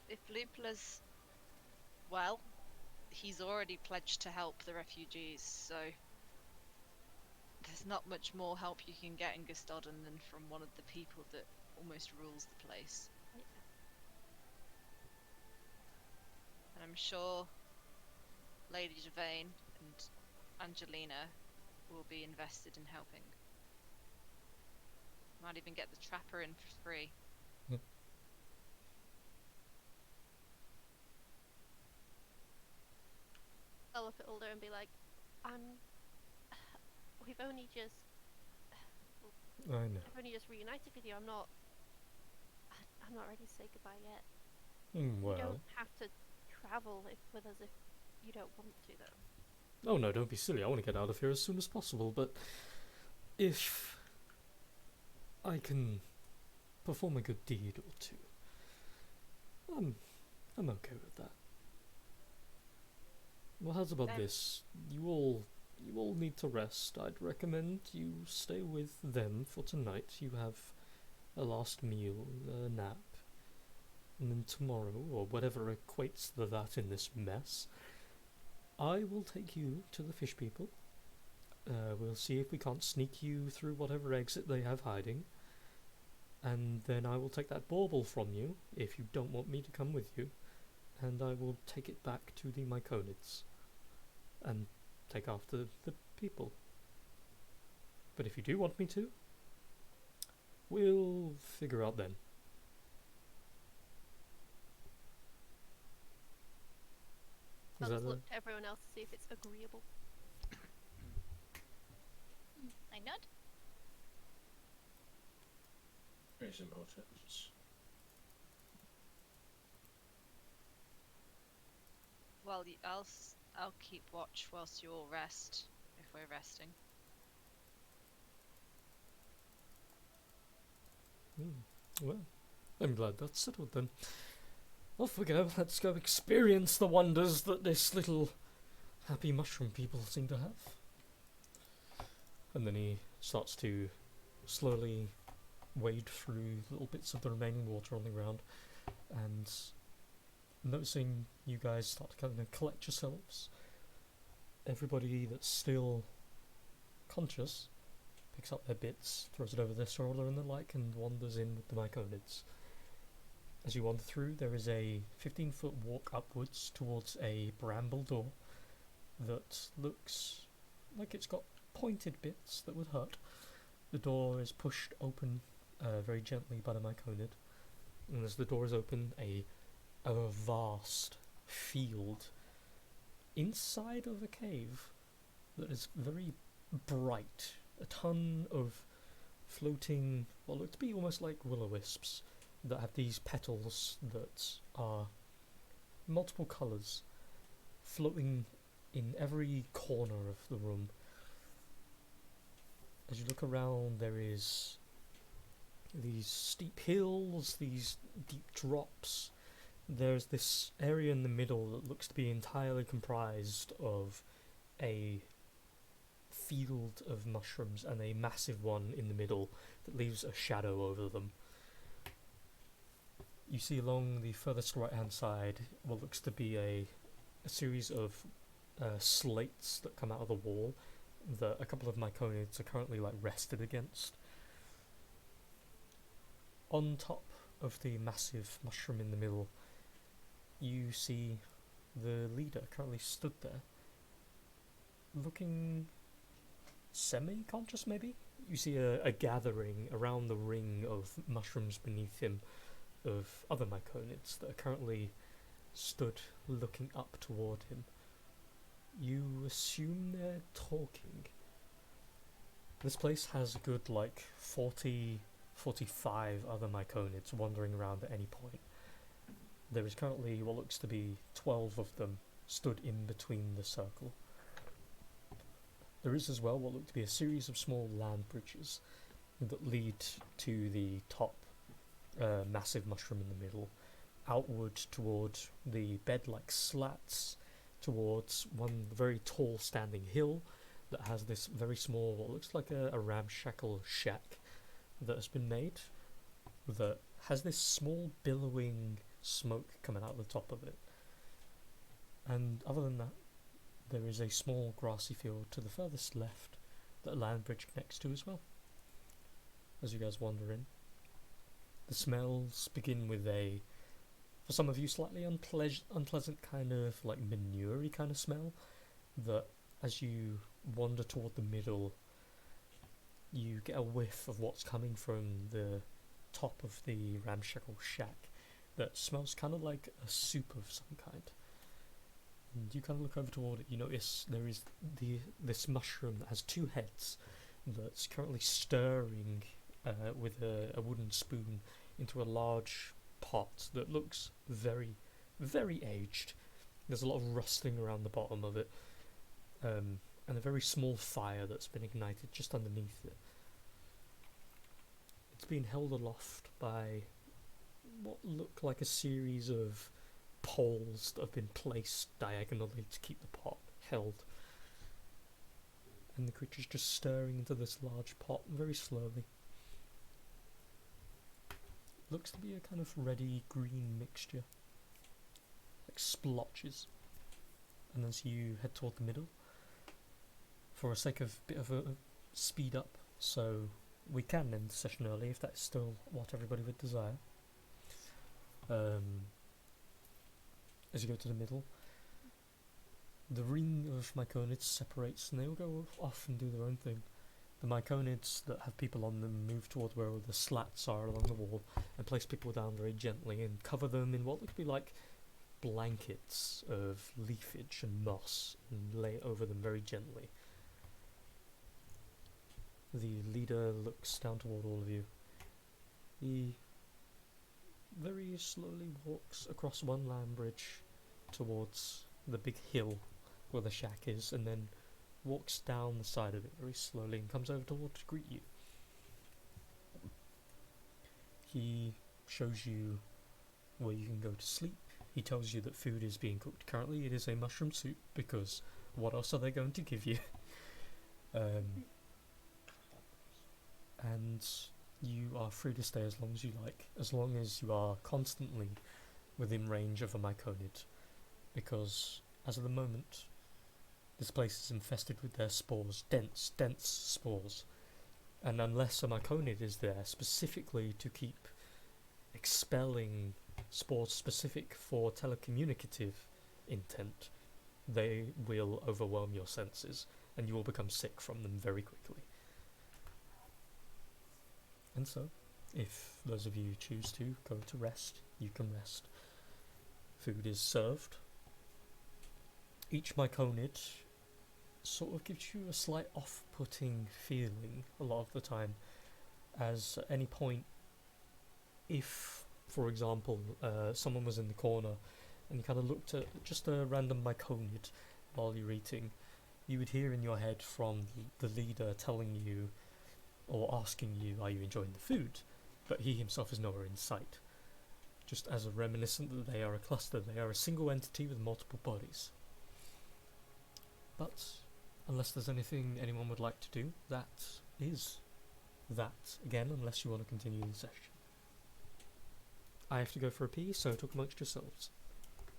If Lupla's well, he's already pledged to help the refugees, so there's not much more help you can get in Gustodon than from one of the people that almost rules the place. Yeah. And I'm sure Lady Devane and Angelina will be invested in helping. Might even get the trapper in for free. I'll look at Ulder and be like, we've only just I know. I've only just reunited with you. I'm not ready to say goodbye yet. Well. You don't have to travel with us if you don't want to, though. Oh no, don't be silly. I want to get out of here as soon as possible, but if I can perform a good deed or two, I'm okay with that. Well, how's about this? You all need to rest. I'd recommend you stay with them for tonight. You have a last meal, a nap, and then tomorrow, or whatever equates to that in this mess, I will take you to the fish people. We'll see if we can't sneak you through whatever exit they have hiding. And then I will take that bauble from you, if you don't want me to come with you. And I will take it back to the Myconids. And take after the people. But if you do want me to, we'll figure out then. I'll just look to everyone else to see if it's agreeable. I nod. Very important. Well, I'll keep watch whilst you all rest, if we're resting. Well, I'm glad that's settled then. Off we go. Let's go experience the wonders that this little happy mushroom people seem to have. And then he starts to slowly wade through little bits of the remaining water on the ground, and noticing you guys start to kind of collect yourselves, everybody that's still conscious picks up their bits, throws it over their shoulder and the like, and wanders in with the myconids. As you wander through, there is a 15-foot walk upwards towards a bramble door that looks like it's got pointed bits that would hurt. The door is pushed open very gently by the myconid, and as the door is open, a vast field inside of a cave that is very bright. A ton of floating, what look to be almost like will-o-wisps that have these petals that are multiple colours floating in every corner of the room. As you look around, there is these steep hills, these deep drops. There's this area in the middle that looks to be entirely comprised of a field of mushrooms and a massive one in the middle that leaves a shadow over them. You see along the furthest right hand side what looks to be a series of slates that come out of the wall that a couple of myconids are currently like rested against. On top of the massive mushroom in the middle, you see the leader currently stood there, looking semi-conscious maybe? You see a gathering around the ring of mushrooms beneath him of other myconids that are currently stood looking up toward him. You assume they're talking. This place has a good 45 other myconids wandering around at any point. There is currently what looks to be 12 of them stood in between the circle. There is as well what look to be a series of small land bridges that lead to the top massive mushroom in the middle, outward toward the bed-like slats, towards one very tall standing hill that has this very small, what looks like a ramshackle shack that has been made that has this small billowing smoke coming out of the top of it. And other than that, there is a small grassy field to the furthest left that a land bridge connects to as well. As you guys wander in, the smells begin with a, for some of you, slightly unpleasant kind of like manure-y kind of smell that as you wander toward the middle, you get a whiff of what's coming from the top of the ramshackle shack that smells kind of like a soup of some kind. And you kind of look over toward it, you notice there is this mushroom that has two heads that's currently stirring with a wooden spoon into a large pot that looks very, very aged. There's a lot of rusting around the bottom of it, and a very small fire that's been ignited just underneath it. It's been held aloft by what look like a series of poles that have been placed diagonally to keep the pot held. And the creature's just stirring into this large pot very slowly. Looks to be a kind of reddy green mixture, like splotches. And as you head toward the middle, for a sake of bit of a speed up, so we can end the session early if that's still what everybody would desire. As you go to the middle, the ring of myconids separates and they all go off and do their own thing. The myconids that have people on them move toward where the slats are along the wall and place people down very gently and cover them in what look to be like blankets of leafage and moss and lay it over them very gently. The leader looks down toward all of you. He very slowly walks across one land bridge towards the big hill where the shack is, and then walks down the side of it very slowly and comes over to greet you. He shows you where you can go to sleep. He tells you that food is being cooked currently. It is a mushroom soup, because what else are they going to give you? And you are free to stay as long as you like, as long as you are constantly within range of a myconid, because as of the moment This place is infested with their spores, dense, dense spores. And unless a myconid is there specifically to keep expelling spores specific for telecommunicative intent, they will overwhelm your senses and you will become sick from them very quickly. And so, if those of you choose to go to rest, you can rest. Food is served. Each myconid sort of gives you a slight off-putting feeling a lot of the time, as at any point, if, for example, someone was in the corner and you kind of looked at just a random myconid while you're eating, you would hear in your head from the leader telling you or asking you, are you enjoying the food? But he himself is nowhere in sight. Just as a reminiscent that they are a cluster, they are a single entity with multiple bodies. But unless there's anything anyone would like to do, that is that. Again, unless you want to continue the session. I have to go for a pee, so talk amongst yourselves.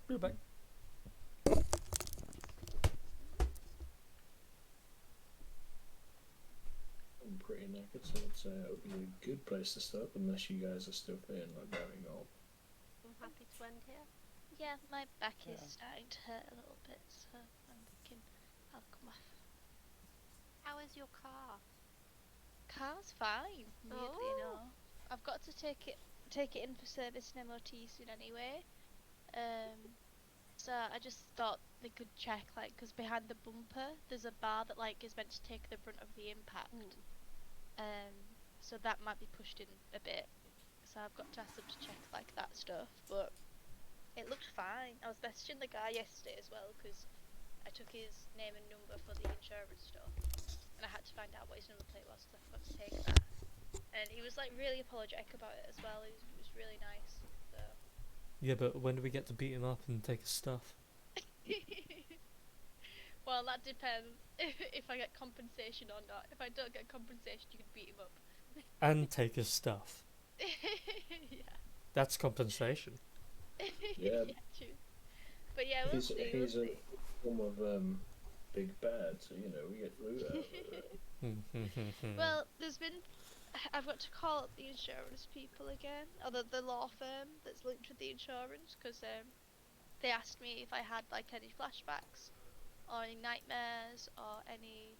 Be right back. I'm pretty knackered, so I'd say it would be a good place to stop, unless you guys are still feeling like going on. I'm happy to end here. Yeah, my back is starting to hurt a little bit, so I'm thinking I'll come off. How is your car? Car's fine, weirdly Oh. enough. I've got to take it in for service and MOT soon anyway. So I just thought they could check, like, because behind the bumper there's a bar that like is meant to take the brunt of the impact. So that might be pushed in a bit. So I've got to ask them to check like that stuff, but it looked fine. I was messaging the guy yesterday as well because I took his name and number for the insurance stuff, and I had to find out what his number plate was because I forgot to take that. And he was like really apologetic about it as well. It was really nice. So. Yeah, but when do we get to beat him up and take his stuff? Well, that depends if I get compensation or not. If I don't get compensation, you can beat him up. And take his stuff. Yeah. That's compensation. Yeah. Yeah, true. But yeah, we'll see. He's a form of big bad, so you know we get loot out of it. Well, I've got to call up the insurance people again, or the law firm that's linked with the insurance, because they asked me if I had like any flashbacks, or any nightmares, or any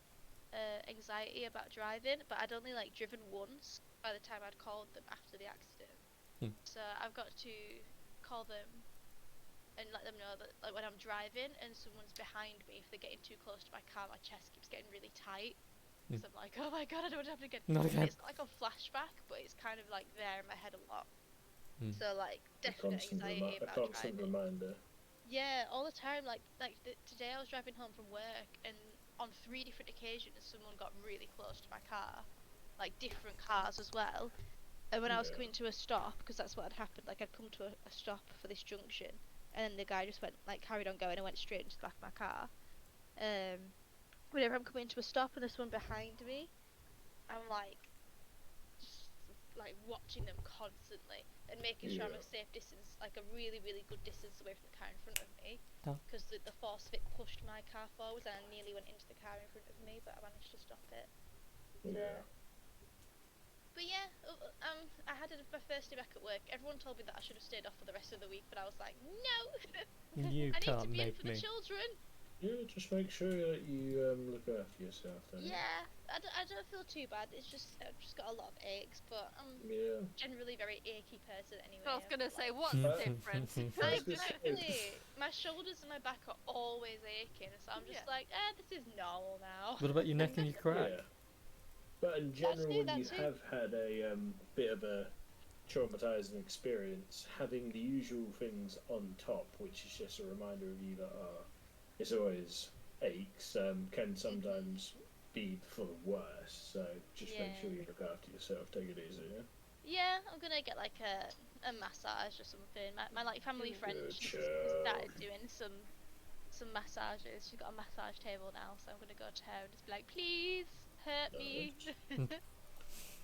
anxiety about driving, but I'd only like driven once by the time I'd called them after the accident. So I've got to call them and let them know that like when I'm driving and someone's behind me, if they're getting too close to my car, my chest keeps getting really tight. Because I'm like, oh my god, I don't want to happen again. Not again. It's not like a flashback, but it's kind of like there in my head a lot. So like definite anxiety A about constant driving. reminder. Yeah, all the time. Like today I was driving home from work, and on 3 different occasions someone got really close to my car, like different cars as well. And when I was coming to a stop, because that's what had happened, like I'd come to a stop for this junction, and then the guy just went like carried on going and went straight into the back of my car. Whenever I'm coming to a stop and there's someone behind me, I'm like just like watching them constantly and making sure I'm a safe distance, like a really good distance away from the car in front of me, because the force of it pushed my car forwards and I nearly went into the car in front of me, but I managed to stop it. Yeah. But yeah, I had my first day back at work. Everyone told me that I should have stayed off for the rest of the week, but I was like, no! You I need can't to be in make for the me. children! Yeah, just make sure that you look after yourself then. Yeah, I don't feel too bad. It's just, I've just got a lot of aches, but I'm generally a very achy person anyway. I was gonna say, what's different? Exactly! My shoulders and my back are always aching, so I'm just like, this is normal now. What about your neck and your crack? Yeah. But in general, when you have had a bit of a traumatizing experience, having the usual things on top, which is just a reminder of you that it's always aches, can sometimes be for the worse. So just make sure you look after yourself. Take it easy. Yeah, I'm gonna get like a massage or something. My like family friend, she's started doing some massages. She's got a massage table now, so I'm gonna go to her and just be like, please hurt me.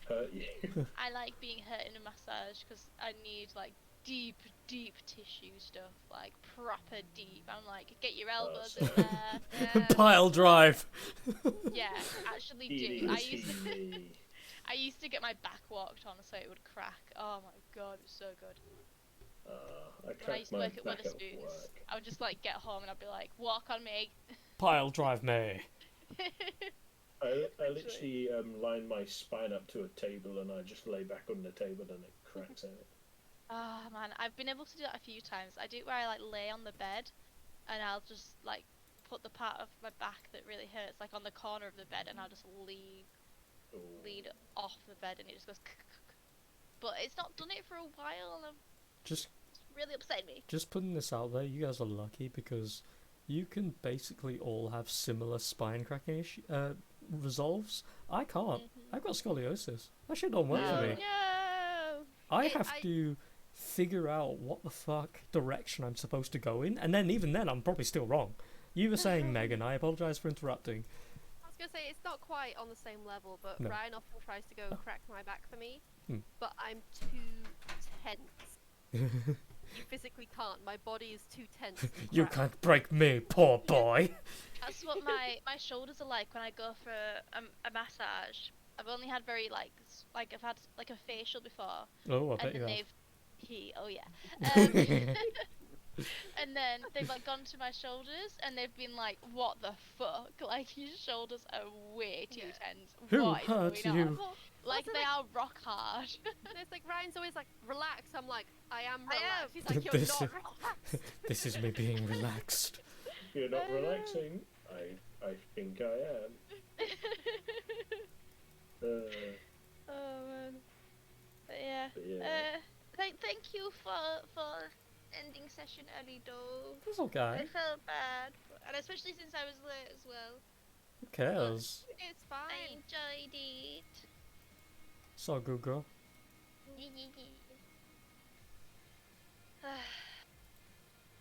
Hurt you. I like being hurt in a massage because I need like deep tissue stuff, like proper deep. I'm like, get your elbows Oh, in there. Yeah. Pile drive. Yeah, actually do. DDT. I used to get my back walked on so it would crack. Oh my god, it's so good. I When I cracked used to my work at back at Weatherspoons, work. I would just like get home and I'd be like, walk on me. Pile drive me. I literally line my spine up to a table and I just lay back on the table and it cracks out. Ah man, I've been able to do that a few times. I do it where I like lay on the bed and I'll just like put the part of my back that really hurts like on the corner of the bed and I'll just lead off the bed and it just goes but it's not done it for a while and Just it's really upsetting me. Just putting this out there, you guys are lucky because you can basically all have similar spine cracking resolves. I can't. I've got scoliosis. That shit don't work for me. No. I have to figure out what the fuck direction I'm supposed to go in, and then even then I'm probably still wrong. You were saying, Megan, I apologise for interrupting. I was gonna say it's not quite on the same level, but No. Ryan often tries to go crack my back for me, but I'm too tense. You physically can't. My body is too tense. to You crack. can't break me, poor boy. That's what my shoulders are like when I go for a massage. I've only had very like I've had like a facial before. Oh, I bet And you then have. oh yeah. And then they've like gone to my shoulders and they've been like, what the fuck? Like your shoulders are way too tense. Who What is hurt going on?" you? Like Also, they like- are rock hard. And it's like Ryan's always like, relax. I'm like, I am I relaxed. am. He's like, you're This not is- relaxed. This is me being relaxed. You're not relaxing. I think I am. Oh man. But yeah. But yeah. Thank you for ending session early though. It's okay. I felt bad, and especially since I was late as well. Who cares? It's I fine. enjoyed it. So good, girl.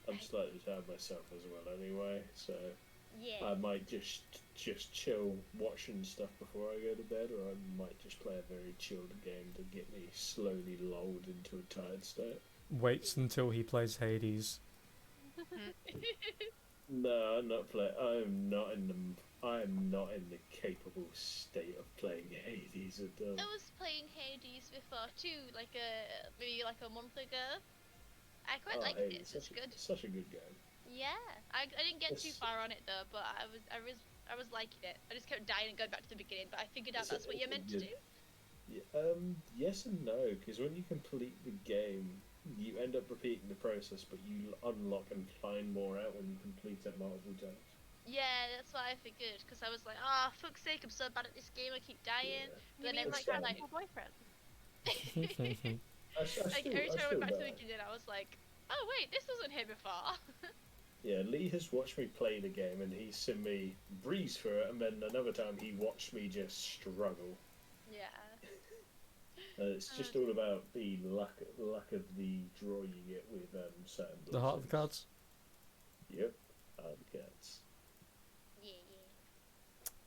I'm slightly tired myself as well anyway, so Yeah. I might just chill watching stuff before I go to bed, or I might just play a very chilled game to get me slowly lulled into a tired state. Waits until he plays Hades. No, I'm not play. I am not in the capable state of playing Hades at all. I was playing Hades before too, maybe like a month ago. I quite liked it. Hades, It's good. such a good game. Yeah, I didn't get too It's- far on it though, but I was liking it. I just kept dying and going back to the beginning, but I figured out It's that's what you're meant to do. Yes and no, because when you complete the game, you end up repeating the process, but you unlock and find more out when you complete it multiple times. Yeah, that's what I figured, because I was like, oh, fuck's sake, I'm so bad at this game, I keep dying. Yeah. But then You mean every it's time, fine. like, your boyfriend? every time I went back to the beginning, I was like, oh wait, this wasn't here before. Yeah, Lee has watched me play the game, and he's seen me breeze through it, and then another time he watched me just struggle. Yeah. It's just all about the luck of the draw you get with certain. The heart of the bosses. cards. Yep, heart of the cards. Yeah.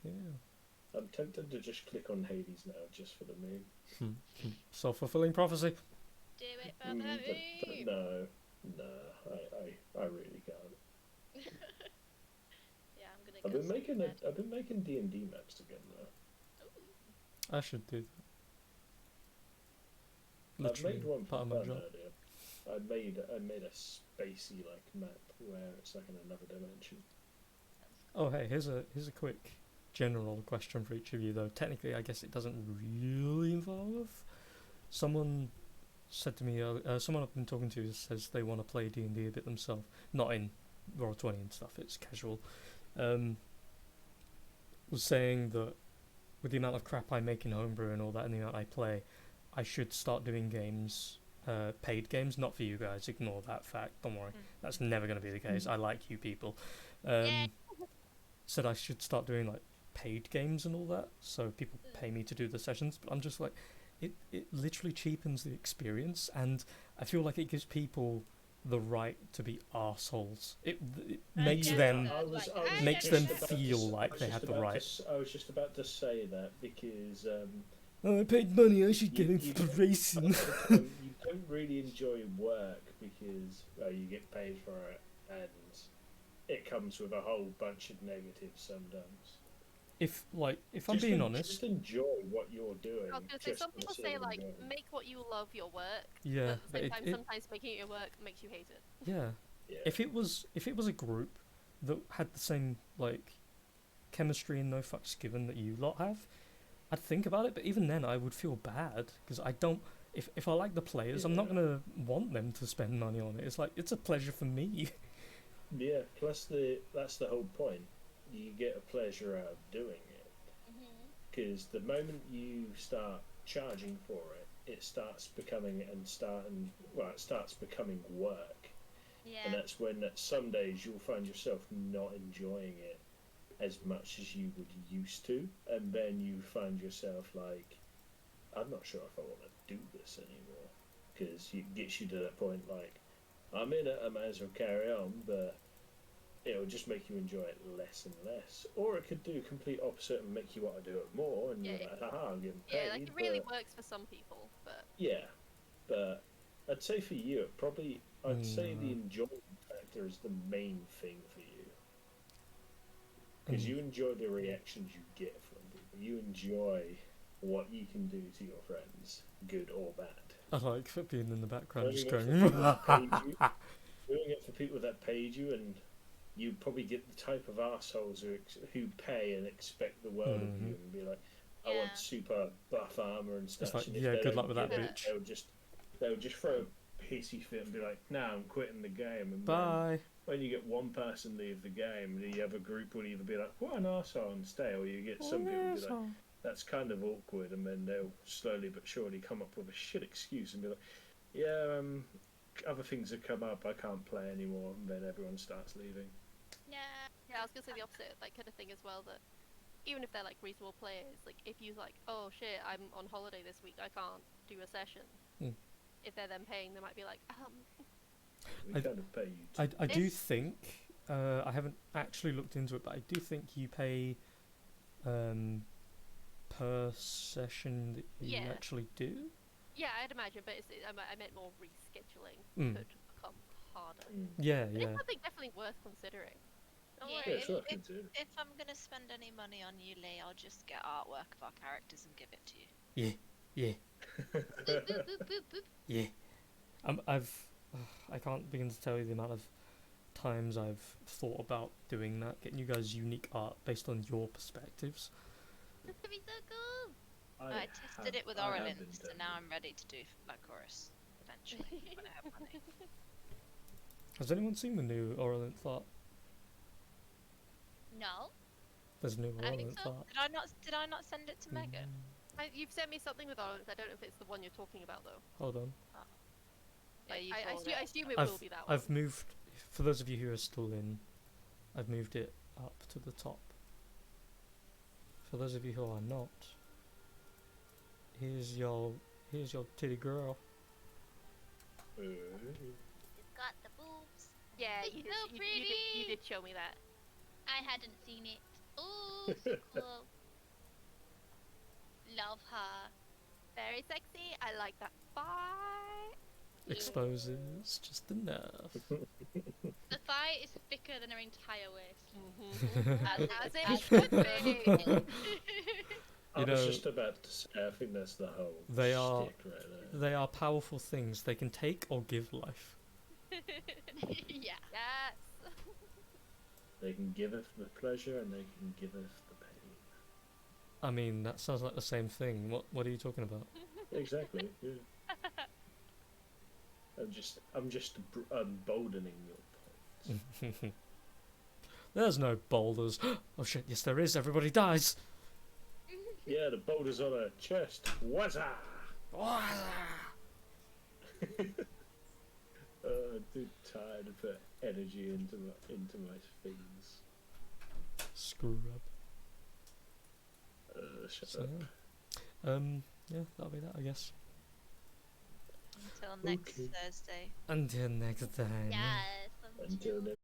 Yeah. I'm tempted to just click on Hades now, just for the meme. Self-fulfilling prophecy. Do it for the But meme. no, I really can't. Yeah, I'm gonna I've go been sleep making bed. I've been making D&D maps again though. I should do that. I've Literally made one part for of my fun job. earlier. I made a spacey like map where it's like in another dimension. Oh, hey, here's a quick general question for each of you, though. Technically, I guess it doesn't really involve. Someone said to me, someone I've been talking to says they want to play D&D a bit themselves. Not in Roll20 and stuff, it's casual. Was saying that with the amount of crap I make in homebrew and all that and the amount I play, I should start doing games, paid games. Not for you guys, ignore that fact, don't worry. That's never going to be the case. I like you people. Said I should start doing like paid games and all that, so people pay me to do the sessions, but I'm just like, it literally cheapens the experience, and I feel like it gives people the right to be arseholes. It makes get them that, makes I them get that. feel like they have the right. I was just about to say that because Oh, I paid money, I should get You- into you- racing. you don't really enjoy work because you get paid for it, and it comes with a whole bunch of negatives sometimes. If I'm being honest, just enjoy what you're doing. I was gonna say, just some for the people sake say of like enjoying. make what you love your work, yeah, but at the but same time, sometimes making it your work makes you hate it. yeah. Yeah. If it was a group that had the same like chemistry and no fucks given that you lot have, I'd think about it. But even then, I would feel bad because I don't. If I like the players, I'm not Yeah. gonna want them to spend money on it. It's like it's a pleasure for me. Yeah, plus that's the whole point. You get a pleasure out of doing it. Because the moment you start charging for it, it starts becoming it starts becoming work. Yeah. And that's when some days you'll find yourself not enjoying it as much as you would used to, and then you find yourself like, I'm not sure if I want to do this anymore, because it gets you to that point like, I'm in it, I might as well carry on, but it'll just make you enjoy it less and less. Or it could do complete opposite and make you want to do it more, and you're Yeah. like, haha, I'm getting paid. Yeah, like it really but, works for some people, but yeah, but I'd say for you, I'd say the enjoyment factor is the main thing for you. Because you enjoy the reactions you get from people. You enjoy what you can do to your friends, good or bad. I like for being in the background, Doing just it for going. people that paid you, doing it for people that paid you, and you probably get the type of assholes who pay and expect the world of you and be like, I Yeah. want super buff armor and stuff. like, and if yeah, they good don't luck with that, get it, bitch. They'll just throw a pissy fit and be like, nah, I'm quitting the game. And then Bye. when you get one person leave the game, the other group will either be like, what an arsehole, and stay, or you get some people be like, that's kind of awkward, and then they'll slowly but surely come up with a shit excuse and be like, yeah, other things have come up, I can't play anymore, and then everyone starts leaving. Yeah. yeah, I was gonna say the opposite, that kind of thing as well. That even if they're like reasonable players, like if you like, oh shit, I'm on holiday this week, I can't do a session. If they're then paying, they might be like, We I- kind of pay you to I do think I haven't actually looked into it, but I do think you pay per session that you Yeah. actually do. yeah, I'd imagine, but I meant more rescheduling could become harder. Yeah, But yeah. it's something definitely worth considering. Don't Yeah, worry, Yeah, it's worth if, considering. if I'm gonna spend any money on you, Lee, I'll just get artwork of our characters and give it to you. Yeah. Boop, boop, boop, boop, boop. Yeah. I can't begin to tell you the amount of times I've thought about doing that, getting you guys unique art based on your perspectives. This could be so cool. I tested it with I have Oralin, been so tempted. now I'm ready to do Lycoris eventually when I have money. Has anyone seen the new Oralint art? No. There's a new I think Oralint so. art. Did I not send it to Megan? You've sent me something with Orleans. I don't know if it's the one you're talking about though. Hold on. Yeah, Like, you I forwarded it. assume it will be that one. I've moved, for those of you who are still in, I've moved it up to the top. For those of you who are not, here's your titty girl. It's got the boobs. Yeah, It's you did, so you pretty. did show me that. I hadn't seen it. Oh, so cool. Love her. Very sexy. I like that. Bye. Exposes just enough. The thigh is thicker than her entire waist. As it should be. I You was know, just about to say, I think that's the whole they are- shtick right there. They are powerful things. They can take or give life. Yeah. Yes. They can giveth the pleasure and they can giveth the pain. I mean, that sounds like the same thing. What are you talking about? Exactly. Yeah. I'm just emboldening your point. There's no boulders. Oh shit, yes there is. Everybody dies. Yeah, the boulder's on her chest. Wazza! I'm too tired to put energy into my things. Screw up. Shut So, up. yeah, that'll be that, I guess. Until next Okay. Thursday. Until next time. Yes. Until next